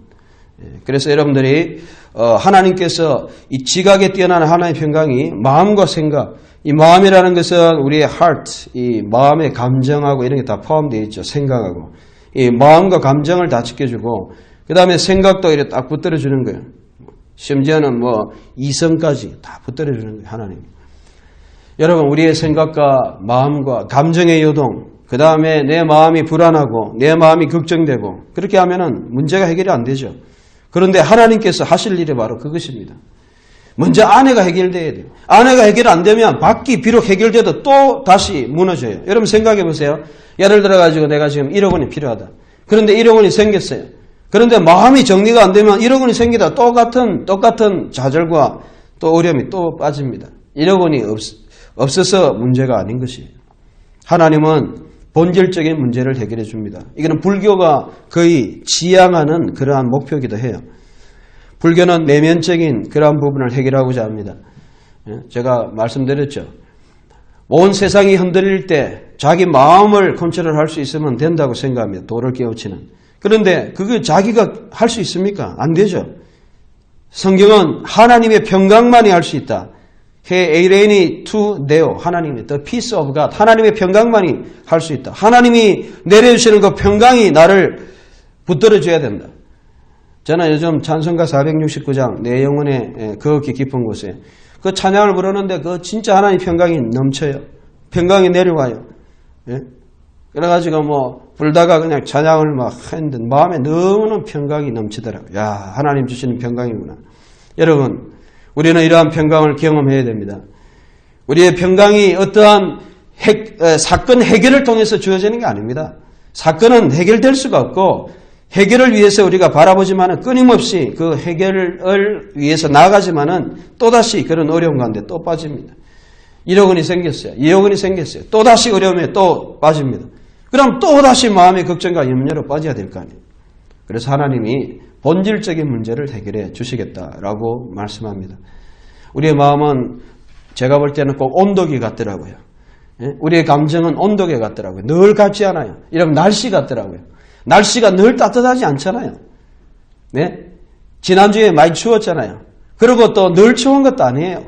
그래서 여러분들이 하나님께서 이 지각에 뛰어난 하나님의 평강이 마음과 생각, 이 마음이라는 것은 우리의 heart, 이 마음의 감정하고 이런 게 다 포함되어 있죠. 생각하고 이 마음과 감정을 다 지켜주고 그 다음에 생각도 이렇게 딱 붙들어 주는 거예요. 심지어는 뭐 이성까지 다 붙들어 주는 거예요. 하나님. 여러분 우리의 생각과 마음과 감정의 요동, 그 다음에 내 마음이 불안하고 내 마음이 걱정되고 그렇게 하면은 문제가 해결이 안 되죠. 그런데 하나님께서 하실 일이 바로 그것입니다. 먼저 안에가 해결돼야 돼요. 안에가 해결 안 되면 밖이 비록 해결돼도 또 다시 무너져요. 여러분 생각해 보세요. 예를 들어 가지고 내가 지금 1억 원이 필요하다. 그런데 1억 원이 생겼어요. 그런데 마음이 정리가 안 되면 1억 원이 생기다 똑같은 좌절과 또 어려움이 또 빠집니다. 1억 원이 없어서 문제가 아닌 것이에요. 하나님은 본질적인 문제를 해결해 줍니다. 이거는 불교가 거의 지향하는 그러한 목표이기도 해요. 불교는 내면적인 그러한 부분을 해결하고자 합니다. 제가 말씀드렸죠. 온 세상이 흔들릴 때 자기 마음을 컨트롤할 수 있으면 된다고 생각합니다. 도를 깨우치는. 그런데 그게 자기가 할 수 있습니까? 안 되죠. 성경은 하나님의 평강만이 할 수 있다. 해 에이레니 투 네오 하나님의 the peace of God 하나님의 평강만이 할 수 있다. 하나님이 내려주시는 그 평강이 나를 붙들어줘야 된다. 저는 요즘 찬송가 469장 내 영혼의 그윽히 깊은 곳에 그 찬양을 부르는데 그 진짜 하나님 평강이 넘쳐요. 평강이 내려와요. 예? 그래가지고 뭐 불다가 그냥 찬양을 막 했는데 마음에 너무나 평강이 넘치더라고요. 야 하나님 주시는 평강이구나. 여러분 우리는 이러한 평강을 경험해야 됩니다. 우리의 평강이 어떠한 사건 해결을 통해서 주어지는 게 아닙니다. 사건은 해결될 수가 없고 해결을 위해서 우리가 바라보지만은 끊임없이 그 해결을 위해서 나아가지만은 또다시 그런 어려움 가운데 또 빠집니다. 1억 원이 생겼어요. 2억 원이 생겼어요. 또다시 어려움에 또 빠집니다. 그럼 또다시 마음의 걱정과 염려로 빠져야 될 거 아니에요. 그래서 하나님이 본질적인 문제를 해결해 주시겠다라고 말씀합니다. 우리의 마음은 제가 볼 때는 꼭 온도계 같더라고요. 우리의 감정은 온도계 같더라고요. 늘 같지 않아요. 이러면 날씨 같더라고요. 날씨가 늘 따뜻하지 않잖아요. 네? 지난주에 많이 추웠잖아요. 그리고 또 늘 추운 것도 아니에요.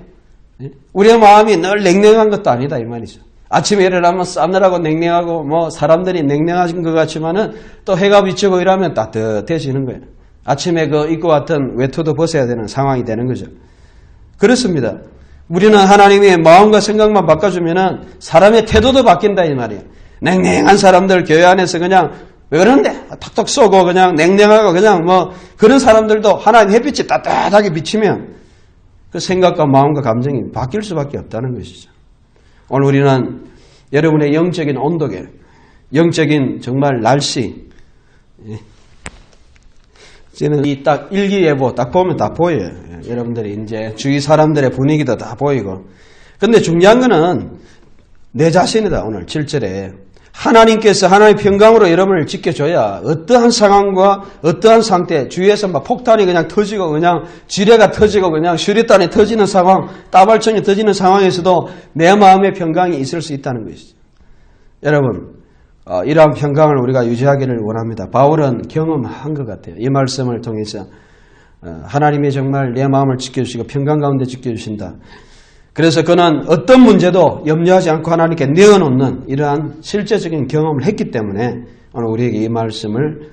우리의 마음이 늘 냉랭한 것도 아니다 이 말이죠. 아침에 일어나면 싸늘하고 냉랭하고 뭐 사람들이 냉랭하신 것 같지만은 또 해가 비치고 이러면 따뜻해지는 거예요. 아침에 그 입고 왔던 외투도 벗어야 되는 상황이 되는 거죠. 그렇습니다. 우리는 하나님의 마음과 생각만 바꿔주면은 사람의 태도도 바뀐다 이 말이에요. 냉랭한 사람들 교회 안에서 그냥 왜 그런데 탁탁 쏘고 그냥 냉랭하고 그냥 뭐 그런 사람들도 하나님 햇빛이 따뜻하게 비치면 그 생각과 마음과 감정이 바뀔 수밖에 없다는 것이죠. 오늘 우리는 여러분의 영적인 온도계, 영적인 정말 날씨, 저는 이 딱 일기예보 딱 보면 다 보여요. 여러분들이 이제 주위 사람들의 분위기도 다 보이고. 근데 중요한 거는 내 자신이다. 오늘 7절에 하나님께서 하나님의 평강으로 여러분을 지켜줘야 어떠한 상황과 어떠한 상태, 주위에서 막 폭탄이 그냥 터지고 그냥 지뢰가 터지고 그냥 수류탄이 터지는 상황, 따발총이 터지는 상황에서도 내 마음의 평강이 있을 수 있다는 것이죠. 여러분, 이러한 평강을 우리가 유지하기를 원합니다. 바울은 경험한 것 같아요. 이 말씀을 통해서 하나님이 정말 내 마음을 지켜주시고 평강 가운데 지켜주신다. 그래서 그는 어떤 문제도 염려하지 않고 하나님께 내어놓는 이러한 실제적인 경험을 했기 때문에 오늘 우리에게 이 말씀을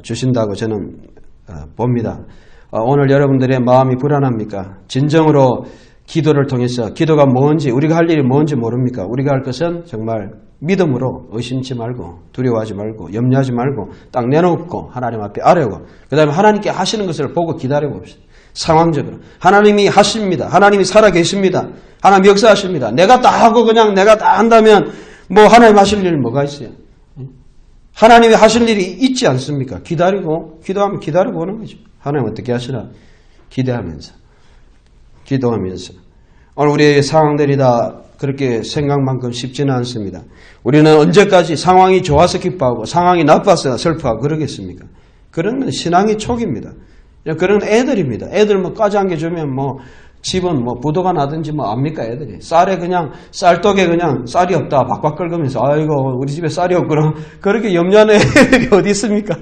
주신다고 저는 봅니다. 오늘 여러분들의 마음이 불안합니까? 진정으로 기도를 통해서 기도가 뭔지, 우리가 할 일이 뭔지 모릅니까? 우리가 할 것은 정말 믿음으로 의심치 말고 두려워하지 말고 염려하지 말고 딱 내놓고 하나님 앞에 아뢰고 그 다음에 하나님께 하시는 것을 보고 기다려 봅시다. 상황적으로. 하나님이 하십니다. 하나님이 살아계십니다. 하나님 역사하십니다. 내가 다 하고 그냥 내가 다 한다면 뭐 하나님 하실 일 뭐가 있어요? 하나님이 하실 일이 있지 않습니까? 기다리고 기도하면 기다리고 오는 거죠. 하나님 어떻게 하시나 기대하면서 기도하면서 오늘 우리의 상황들이 다 그렇게 생각만큼 쉽지는 않습니다. 우리는 언제까지 상황이 좋아서 기뻐하고 상황이 나빠서 슬퍼하고 그러겠습니까? 그런 건 신앙의 촉입니다. 그런 애들입니다. 애들 뭐 까지한 게 주면 뭐 집은 뭐 부도가 나든지 뭐 압니까 애들이. 쌀에 그냥 쌀떡에 그냥 쌀이 없다 박박 긁으면서 아이고 우리 집에 쌀이 없구나 그렇게 염려하는 애들이 어디 있습니까?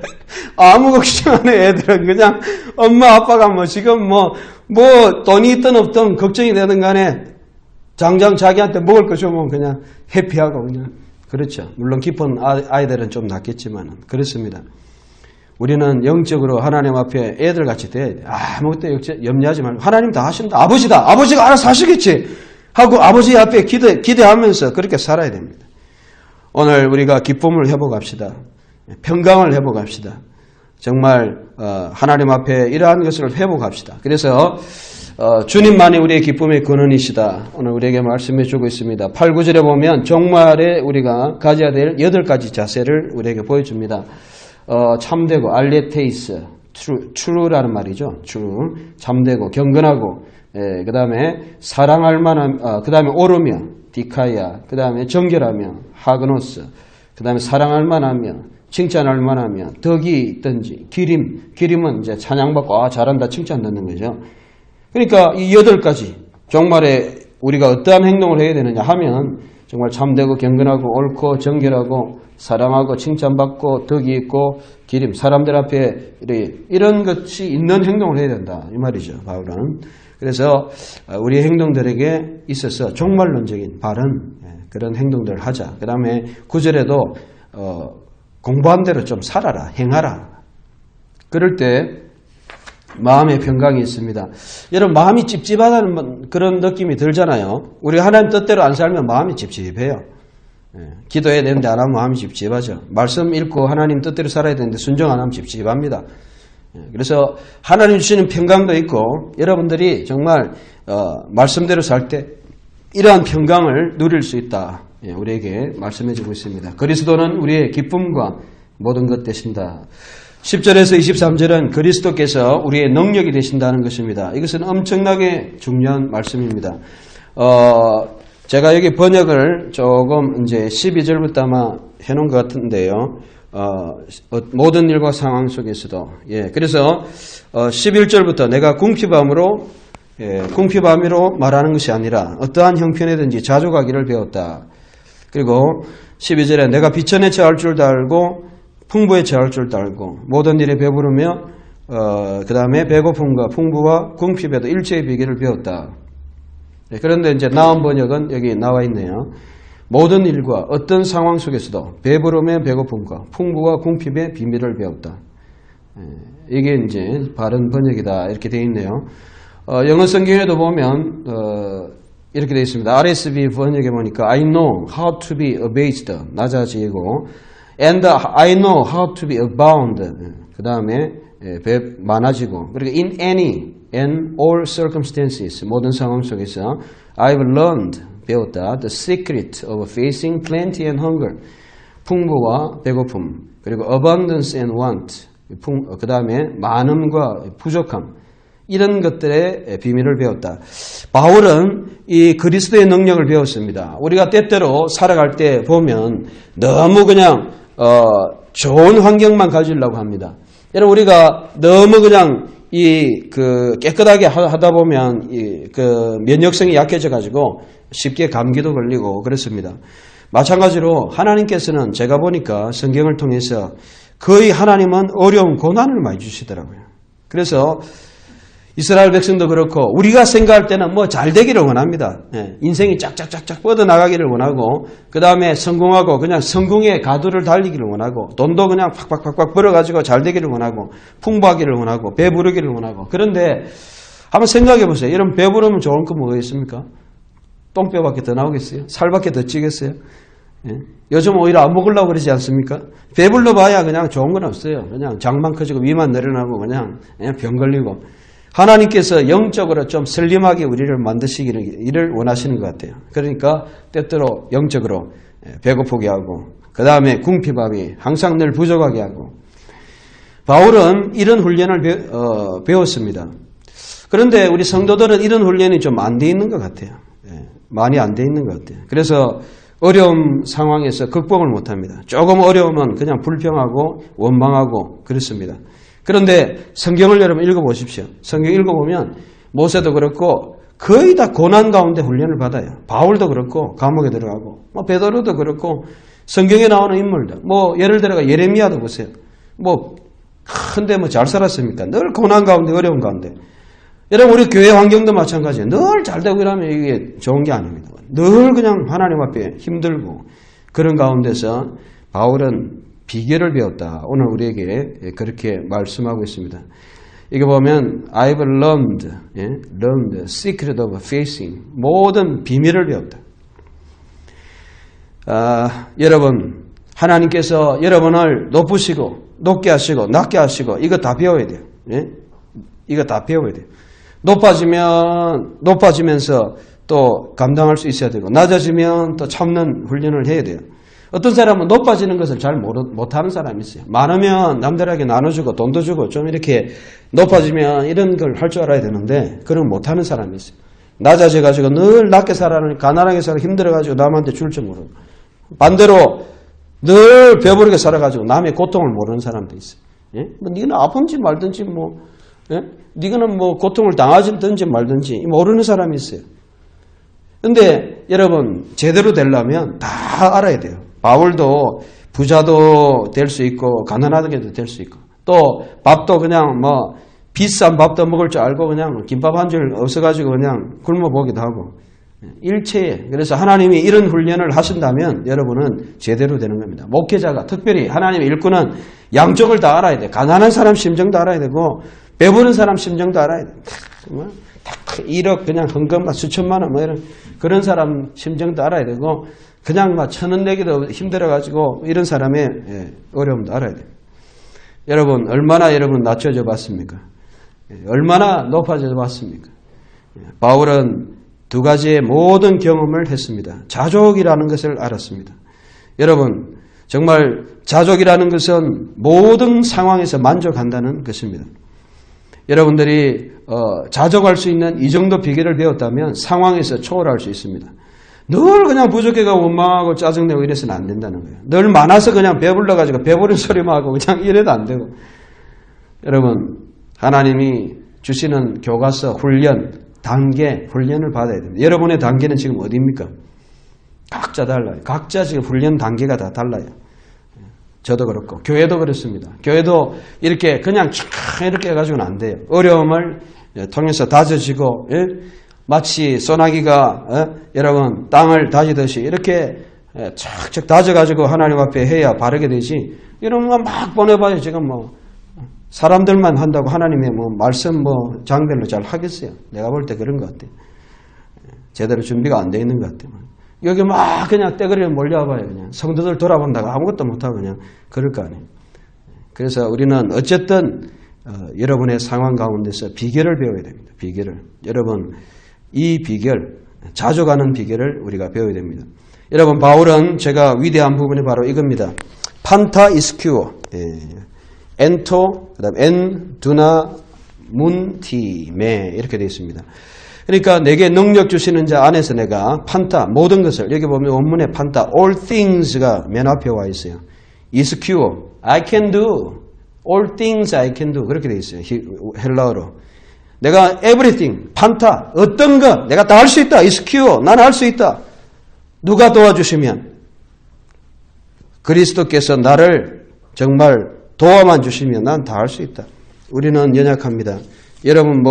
아무 걱정하는 애들은 그냥 엄마 아빠가 뭐 지금 뭐 돈이 있든 없든 걱정이 되든 간에 당장 자기한테 먹을 거 주면 그냥 해피하고 그냥 그렇죠. 물론 깊은 아이들은 좀 낫겠지만 그렇습니다. 우리는 영적으로 하나님 앞에 애들같이 돼야 돼. 아무것도 염려하지 말고 하나님 다 하신다. 아버지다. 아버지가 알아서 하시겠지. 하고 아버지 앞에 기대하면서 그렇게 살아야 됩니다. 오늘 우리가 기쁨을 회복합시다. 평강을 회복합시다. 정말 하나님 앞에 이러한 것을 회복합시다. 그래서 주님만이 우리의 기쁨의 근원이시다. 오늘 우리에게 말씀해 주고 있습니다. 8, 9절에 보면 종말에 우리가 가져야 될 8가지 자세를 우리에게 보여줍니다. 참되고 알레테이스, true라는 말이죠. true, 참되고 경건하고, 그 다음에 사랑할 만한, 그 다음에 오르며, 디카이아, 그 다음에 정결하며, 하그노스, 그 다음에 사랑할 만하며, 칭찬할 만하며, 덕이 있든지, 기림은 이제 찬양받고 잘한다 칭찬 듣는 거죠. 그러니까 이 8가지 종말에 우리가 어떠한 행동을 해야 되느냐 하면 정말 참되고 경건하고 옳고 정결하고 사랑하고 칭찬받고 덕이 있고 기림 사람들 앞에 이런 것이 있는 행동을 해야 된다 이 말이죠. 바울은. 그래서 우리의 행동들에게 있어서 종말론적인 바른 그런 행동들을 하자. 그 다음에 9절에도 공부한 대로 좀 살아라 행하라. 그럴 때 마음의 평강이 있습니다. 여러분 마음이 찝찝하다는 그런 느낌이 들잖아요. 우리 하나님 뜻대로 안 살면 마음이 찝찝해요. 기도해야 되는데 안 하면 마음이 찝찝하죠. 말씀 읽고 하나님 뜻대로 살아야 되는데 순종 안 하면 찝찝합니다. 그래서 하나님 주시는 평강도 있고 여러분들이 정말 말씀대로 살 때 이러한 평강을 누릴 수 있다. 우리에게 말씀해 주고 있습니다. 그리스도는 우리의 기쁨과 모든 것 되신다. 10절에서 23절은 그리스도께서 우리의 능력이 되신다는 것입니다. 이것은 엄청나게 중요한 말씀입니다. 제가 여기 번역을 조금 이제 12절부터 아마 해놓은 것 같은데요. 모든 일과 상황 속에서도. 그래서 11절부터 내가 궁핍함으로 말하는 것이 아니라 어떠한 형편이든지 자족하기를 배웠다. 그리고 12절에 내가 비천에 처할 줄도 알고 풍부에 처할 줄도 알고 모든 일에 배부르며 그 다음에 배고픔과 풍부와 궁핍에도 일체의 비결을 배웠다. 그런데 이제 나온 번역은 여기 나와 있네요. 모든 일과 어떤 상황 속에서도 배부름의 배고픔과 풍부와 궁핍의 비밀을 배웠다. 이게 이제 바른 번역이다 이렇게 되어 있네요. 영어 성경에도 보면 이렇게 되어 있습니다. RSV 번역에 보니까 I know how to be abased 낮아지고 and I know how to be abound 그 다음에 많아지고 그리고 in any and all circumstances 모든 상황 속에서 I've learned 배웠다 the secret of facing plenty and hunger 풍부와 배고픔 그리고 abundance and want 그 다음에 많음과 부족함 이런 것들의 비밀을 배웠다. 바울은 이 그리스도의 능력을 배웠습니다. 우리가 때때로 살아갈 때 보면 너무 그냥 좋은 환경만 가지려고 합니다. 여러분 우리가 너무 그냥 깨끗하게 하다 보면 면역성이 약해져 가지고 쉽게 감기도 걸리고 그렇습니다. 마찬가지로 하나님께서는 제가 보니까 성경을 통해서 거의 하나님은 어려운 고난을 많이 주시더라고요. 그래서 이스라엘 백성도 그렇고 우리가 생각할 때는 뭐 잘 되기를 원합니다. 예, 인생이 쫙쫙쫙쫙 뻗어나가기를 원하고 그 다음에 성공하고 그냥 성공의 가두를 달리기를 원하고 돈도 그냥 팍팍팍팍 벌어가지고 잘 되기를 원하고 풍부하기를 원하고 배부르기를 원하고 그런데 한번 생각해 보세요. 이런 배부르면 좋은 거 뭐가 있습니까? 똥뼈밖에 더 나오겠어요? 살밖에 더 찌겠어요? 예? 요즘 오히려 안 먹으려고 그러지 않습니까? 배불러 봐야 그냥 좋은 건 없어요. 그냥 장만 커지고 위만 내려나고 그냥 병 걸리고. 하나님께서 영적으로 좀 슬림하게 우리를 만드시기를 원하시는 것 같아요. 그러니까 때때로 영적으로 배고프게 하고 그 다음에 궁핍하게 항상 늘 부족하게 하고 바울은 이런 훈련을 배웠습니다. 그런데 우리 성도들은 이런 훈련이 좀 안 돼 있는 것 같아요. 많이 안 돼 있는 것 같아요. 그래서 어려움 상황에서 극복을 못합니다. 조금 어려우면 그냥 불평하고 원망하고 그렇습니다. 그런데 성경을 여러분 읽어보십시오. 성경 읽어보면 모세도 그렇고 거의 다 고난 가운데 훈련을 받아요. 바울도 그렇고 감옥에 들어가고 베드로도 그렇고 성경에 나오는 인물들 예를 들어 예레미야도 보세요. 근데 잘 살았습니까? 늘 고난 가운데 어려운 가운데. 여러분 우리 교회 환경도 마찬가지예요. 늘 잘되고 이러면 이게 좋은 게 아닙니다. 늘 그냥 하나님 앞에 힘들고 그런 가운데서 바울은 비결을 배웠다. 오늘 우리에게 그렇게 말씀하고 있습니다. 이게 보면 I've learned the secret of facing 모든 비밀을 배웠다. 여러분 하나님께서 여러분을 높으시고 높게 하시고 낮게 하시고 이거 다 배워야 돼요. 이거 다 배워야 돼요. 높아지면서 또 감당할 수 있어야 되고 낮아지면 또 참는 훈련을 해야 돼요. 어떤 사람은 높아지는 것을 잘 못하는 사람이 있어요. 많으면 남들에게 나눠주고 돈도 주고 좀 이렇게 높아지면 이런 걸 할 줄 알아야 되는데 그런 못하는 사람이 있어요. 낮아져가지고 늘 낮게 살아는 가난하게 살아 힘들어가지고 남한테 줄 줄 모르고 반대로 늘 배부르게 살아가지고 남의 고통을 모르는 사람도 있어요. 니는 아픈지 말든지 니는 고통을 당하든지 말든지 모르는 사람이 있어요. 근데 여러분 제대로 되려면 다 알아야 돼요. 바울도 부자도 될 수 있고 가난하게도 될 수 있고 또 밥도 그냥 비싼 밥도 먹을 줄 알고 그냥 김밥 한 줄 없어가지고 그냥 굶어 보기도 하고 일체에 그래서 하나님이 이런 훈련을 하신다면 여러분은 제대로 되는 겁니다. 목회자가 특별히 하나님의 일꾼은 양쪽을 다 알아야 돼요. 가난한 사람 심정도 알아야 되고 배부른 사람 심정도 알아야 돼요. 1억 그냥 헌금 수천만 원 이런 그런 사람 심정도 알아야 되고 그냥 1,000원 내기도 힘들어가지고 이런 사람의 어려움도 알아야 돼요. 여러분 얼마나 여러분 낮춰져 봤습니까? 얼마나 높아져 봤습니까? 바울은 두 가지의 모든 경험을 했습니다. 자족이라는 것을 알았습니다. 여러분 정말 자족이라는 것은 모든 상황에서 만족한다는 것입니다. 여러분들이 자족할 수 있는 이 정도 비결을 배웠다면 상황에서 초월할 수 있습니다. 늘 그냥 부족해가 원망하고 짜증내고 이래서는 안 된다는 거예요. 늘 많아서 그냥 배불러가지고 배부른 소리만 하고 그냥 이래도 안 되고. 여러분 하나님이 주시는 교과서 훈련 단계 훈련을 받아야 됩니다. 여러분의 단계는 지금 어디입니까? 각자 달라요. 각자 지금 훈련 단계가 다 달라요. 저도 그렇고 교회도 그렇습니다. 교회도 이렇게 그냥 이렇게 해가지고는 안 돼요. 어려움을 통해서 다져지고 마치 소나기가 여러분 땅을 다지듯이 이렇게 착착 다져가지고 하나님 앞에 해야 바르게 되지 이런 거 막 보내봐요. 지금 사람들만 한다고 하나님의 말씀 장별로 잘 하겠어요. 내가 볼 때 그런 것 같아요. 제대로 준비가 안 돼 있는 것 같아요. 여기 막 그냥 떼거리에 몰려와봐요. 그냥 성도들 돌아본다고 아무것도 못하고 그냥 그럴 거 아니에요. 그래서 우리는 어쨌든 여러분의 상황 가운데서 비결을 배워야 됩니다. 비결을. 여러분 이 비결, 자족하는 비결을 우리가 배워야 됩니다. 여러분 바울은 제가 위대한 부분이 바로 이겁니다. 판타 이스큐어, 엔토, 그 다음 엔, 두나, 문티, 메 이렇게 되어 있습니다. 그러니까 내게 능력 주시는 자 안에서 내가 판타 모든 것을 여기 보면 원문에 판타 all things가 맨 앞에 와 있어요. 이스큐어 I can do all things I can do 그렇게 되어 있어요. 헬라어로 내가 everything 판타 어떤 것 내가 다 할 수 있다. 이스큐어 나는 할 수 있다. 누가 도와주시면 그리스도께서 나를 정말 도와만 주시면 난 다 할 수 있다. 우리는 연약합니다. 여러분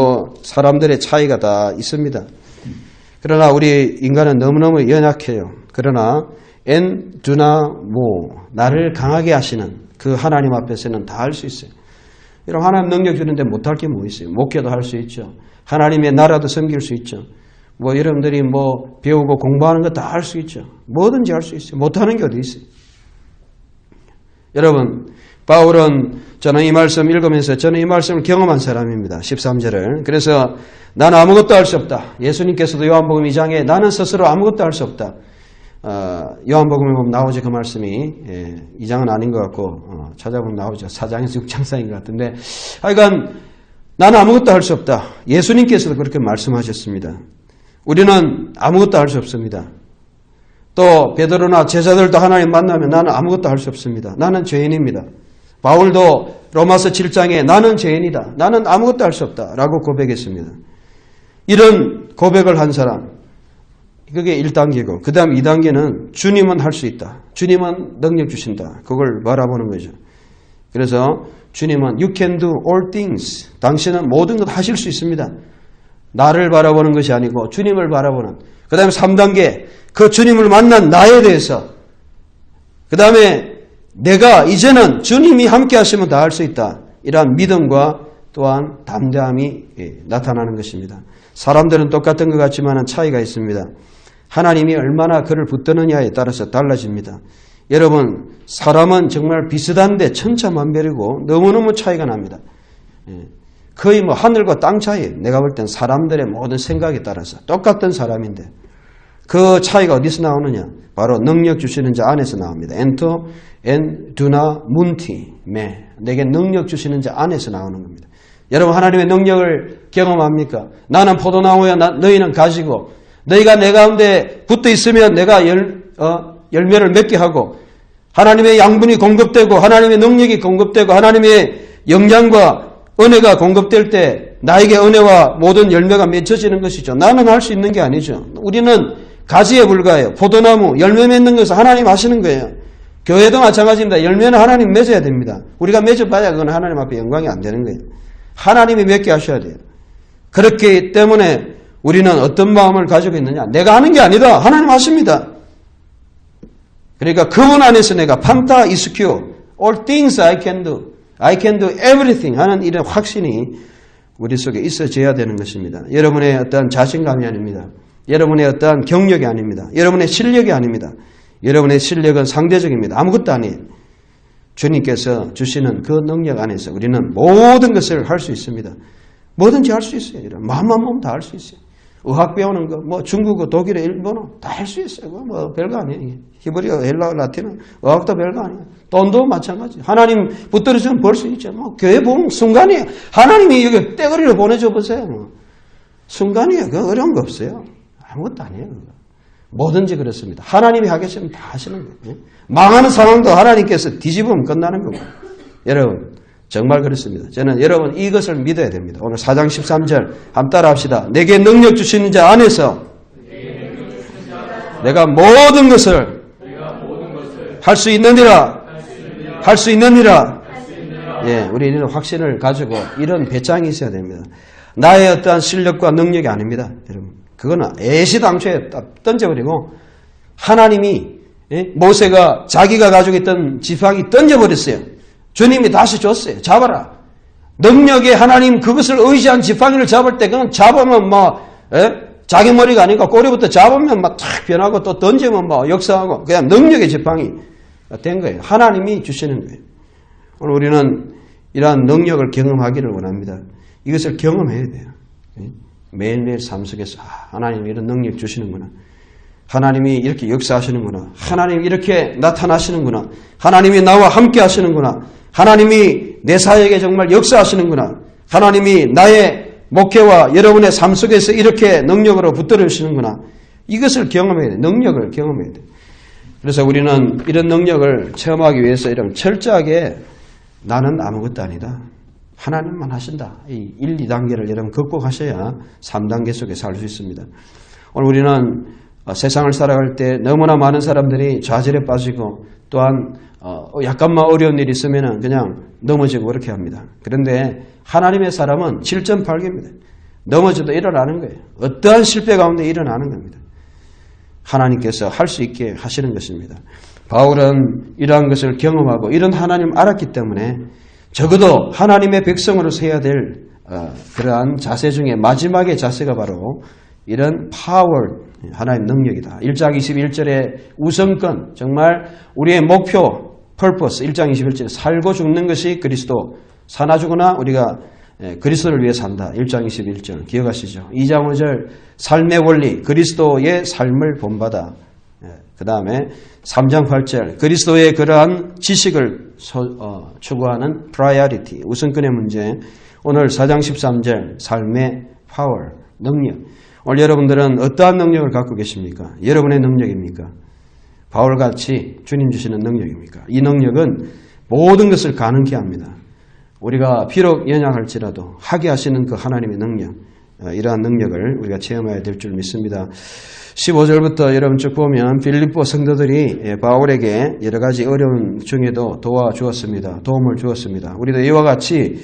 사람들의 차이가 다 있습니다. 그러나 우리 인간은 너무너무 연약해요. 그러나 엔두나모 나를 강하게 하시는 그 하나님 앞에서는 다 할 수 있어요. 여러분 하나님 능력 주는데 못할 게 뭐 있어요? 목회도 할 수 있죠. 하나님의 나라도 섬길 수 있죠. 여러분들이 배우고 공부하는 거 다 할 수 있죠. 뭐든지 할 수 있어요. 못하는 게 어디 있어요? 여러분 바울은 저는 이 말씀 읽으면서 저는 이 말씀을 경험한 사람입니다. 13절을. 그래서 나는 아무것도 할 수 없다. 예수님께서도 요한복음 2장에 나는 스스로 아무것도 할 수 없다. 요한복음에 보면 나오죠. 그 말씀이. 2장은 아닌 것 같고 찾아보면 나오죠. 4장에서 6장사인 것 같은데 하여간 나는 아무것도 할 수 없다. 예수님께서도 그렇게 말씀하셨습니다. 우리는 아무것도 할 수 없습니다. 또 베드로나 제자들도 하나님 만나면 나는 아무것도 할 수 없습니다. 나는 죄인입니다. 바울도 로마서 7장에 나는 죄인이다. 나는 아무것도 할 수 없다. 라고 고백했습니다. 이런 고백을 한 사람, 그게 1단계고 그 다음 2단계는 주님은 할 수 있다. 주님은 능력 주신다. 그걸 바라보는 거죠. 그래서 주님은 You can do all things. 당신은 모든 것 하실 수 있습니다. 나를 바라보는 것이 아니고 주님을 바라보는. 그 다음에 3단계 그 주님을 만난 나에 대해서 그 다음에 내가 이제는 주님이 함께 하시면 다 할 수 있다. 이러한 믿음과 또한 담대함이 나타나는 것입니다. 사람들은 똑같은 것 같지만 차이가 있습니다. 하나님이 얼마나 그를 붙드느냐에 따라서 달라집니다. 여러분 사람은 정말 비슷한데 천차만별이고 너무너무 차이가 납니다. 거의 하늘과 땅 차이예요. 내가 볼 땐 사람들의 모든 생각에 따라서 똑같은 사람인데 그 차이가 어디서 나오느냐? 바로 능력 주시는 자 안에서 나옵니다. 엔토 엔두나 문티 메 내게 능력 주시는 자 안에서 나오는 겁니다. 여러분 하나님의 능력을 경험합니까? 나는 포도나무야 너희는 가지고 너희가 내 가운데 붙어 있으면 내가 열매를 맺게 하고 하나님의 양분이 공급되고 하나님의 능력이 공급되고 하나님의 영향과 은혜가 공급될 때 나에게 은혜와 모든 열매가 맺혀지는 것이죠. 나는 할 수 있는 게 아니죠. 우리는 가지에 불과해요. 포도나무 열매 맺는 것은 하나님 하시는 거예요. 교회도 마찬가지입니다. 열매는 하나님 맺어야 됩니다. 우리가 맺어봐야 그건 하나님 앞에 영광이 안 되는 거예요. 하나님이 맺게 하셔야 돼요. 그렇기 때문에 우리는 어떤 마음을 가지고 있느냐? 내가 하는 게 아니다. 하나님 하십니다. 그러니까 그분 안에서 내가 판타 이스큐 all things I can do. I can do everything 하는 이런 확신이 우리 속에 있어져야 되는 것입니다. 여러분의 어떤 자신감이 아닙니다. 여러분의 어떤 경력이 아닙니다. 여러분의 실력이 아닙니다. 여러분의 실력은 상대적입니다. 아무것도 아니에요. 주님께서 주시는 그 능력 안에서 우리는 모든 것을 할 수 있습니다. 뭐든지 할 수 있어요. 마음만 먹으면 다 할 수 있어요. 의학 배우는 거, 중국어, 독일어, 일본어 다 할 수 있어요. 별거 아니에요. 히브리어, 헬라어, 라틴어, 의학도 별거 아니에요. 돈도 마찬가지. 하나님 붙들어주면 벌 수 있죠. 교회 보면 순간이에요. 하나님이 여기 떼거리로 보내줘 보세요. 순간이에요. 그 어려운 거 없어요. 아무것도 아니에요. 뭐든지 그렇습니다. 하나님이 하겠으면 다 하시는 거예요. 망하는 상황도 하나님께서 뒤집으면 끝나는 거고. 여러분 정말 그렇습니다. 저는 여러분 이것을 믿어야 됩니다. 오늘 4장 13절 한번 따라 합시다. 내게 능력 주시는 자 안에서 내가 모든 것을 할 수 있느니라. 할 수 있느니라. 예, 우리 이런 확신을 가지고 이런 배짱이 있어야 됩니다. 나의 어떠한 실력과 능력이 아닙니다. 여러분 그거는 애시당초에 던져버리고 하나님이 모세가 자기가 가지고 있던 지팡이 던져버렸어요. 주님이 다시 줬어요. 잡아라. 능력에 하나님 그것을 의지한 지팡이를 잡을 때 그건 잡으면 자기 머리가 아니고 꼬리부터 잡으면 탁 변하고 또 던지면 역사하고 그냥 능력의 지팡이 된 거예요. 하나님이 주시는 거예요. 오늘 우리는 이러한 능력을 경험하기를 원합니다. 이것을 경험해야 돼요. 매일매일 삶 속에서 하나님이 이런 능력 주시는구나. 하나님이 이렇게 역사하시는구나. 하나님이 이렇게 나타나시는구나. 하나님이 나와 함께 하시는구나. 하나님이 내 사역에 정말 역사하시는구나. 하나님이 나의 목회와 여러분의 삶 속에서 이렇게 능력으로 붙들어 주시는구나. 이것을 경험해야 돼. 능력을 경험해야 돼. 그래서 우리는 이런 능력을 체험하기 위해서 이런 철저하게 나는 아무것도 아니다. 하나님만 하신다. 이 1, 2단계를 여러분 극복하셔야 3단계 속에 살 수 있습니다. 오늘 우리는 세상을 살아갈 때 너무나 많은 사람들이 좌절에 빠지고 또한 약간만 어려운 일이 있으면 그냥 넘어지고 그렇게 합니다. 그런데 하나님의 사람은 7.8개입니다. 넘어져도 일어나는 거예요. 어떠한 실패 가운데 일어나는 겁니다. 하나님께서 할 수 있게 하시는 것입니다. 바울은 이러한 것을 경험하고 이런 하나님을 알았기 때문에 적어도 하나님의 백성으로서 해야 될 그러한 자세 중에 마지막의 자세가 바로 이런 파워, 하나님의 능력이다. 1장 21절의 우선권, 정말 우리의 목표, purpose, 1장 21절에 살고 죽는 것이 그리스도, 사나 죽으나 우리가 그리스도를 위해 산다. 1장 21절 기억하시죠? 2장 5절 삶의 원리, 그리스도의 삶을 본받아. 그 다음에 3장 8절 그리스도의 그러한 지식을 추구하는 priority, 우선권의 문제. 오늘 4장 13절 삶의 파워, 능력. 오늘 여러분들은 어떠한 능력을 갖고 계십니까? 여러분의 능력입니까? 바울같이 주님 주시는 능력입니까? 이 능력은 모든 것을 가능케 합니다. 우리가 비록 연약할지라도 하게 하시는 그 하나님의 능력, 이러한 능력을 우리가 체험해야 될 줄 믿습니다. 15절부터 여러분 쭉 보면 빌립보 성도들이 바울에게 여러 가지 어려운 중에도 도와주었습니다. 도움을 주었습니다. 우리도 이와 같이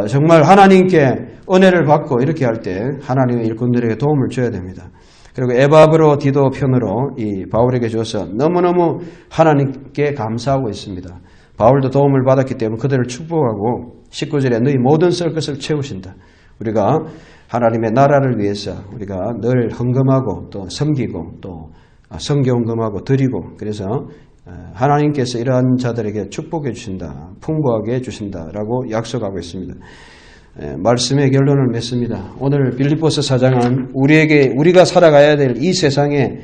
정말 하나님께 은혜를 받고 이렇게 할 때 하나님의 일꾼들에게 도움을 줘야 됩니다. 그리고 에바브로 디도 편으로 이 바울에게 줘서 너무너무 하나님께 감사하고 있습니다. 바울도 도움을 받았기 때문에 그들을 축복하고 19절에 너희 모든 썰 것을 채우신다. 우리가 하나님의 나라를 위해서 우리가 늘 헌금하고 또 섬기고 또 성경금하고 드리고 그래서 하나님께서 이러한 자들에게 축복해 주신다. 풍부하게 해 주신다라고 약속하고 있습니다. 말씀의 결론을 맺습니다. 오늘 빌립보서 4장은 우리가 살아가야 될 이 세상에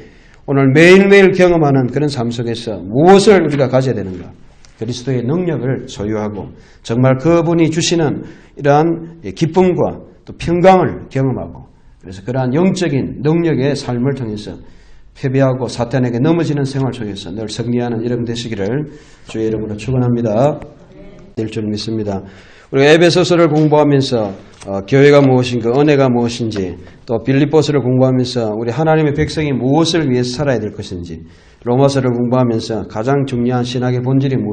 오늘 매일매일 경험하는 그런 삶 속에서 무엇을 우리가 가져야 되는가? 그리스도의 능력을 소유하고 정말 그분이 주시는 이러한 기쁨과 또 평강을 경험하고 그래서 그러한 영적인 능력의 삶을 통해서 패배하고 사탄에게 넘어지는 생활 속에서 늘 승리하는 여러분 되시기를 주의 이름으로 축원합니다. 될 줄 믿습니다. 우리가 에베소서를 공부하면서 교회가 무엇인가, 은혜가 무엇인지, 또 빌립보서를 공부하면서 우리 하나님의 백성이 무엇을 위해서 살아야 될 것인지, 로마서를 공부하면서 가장 중요한 신학의 본질이 무엇인지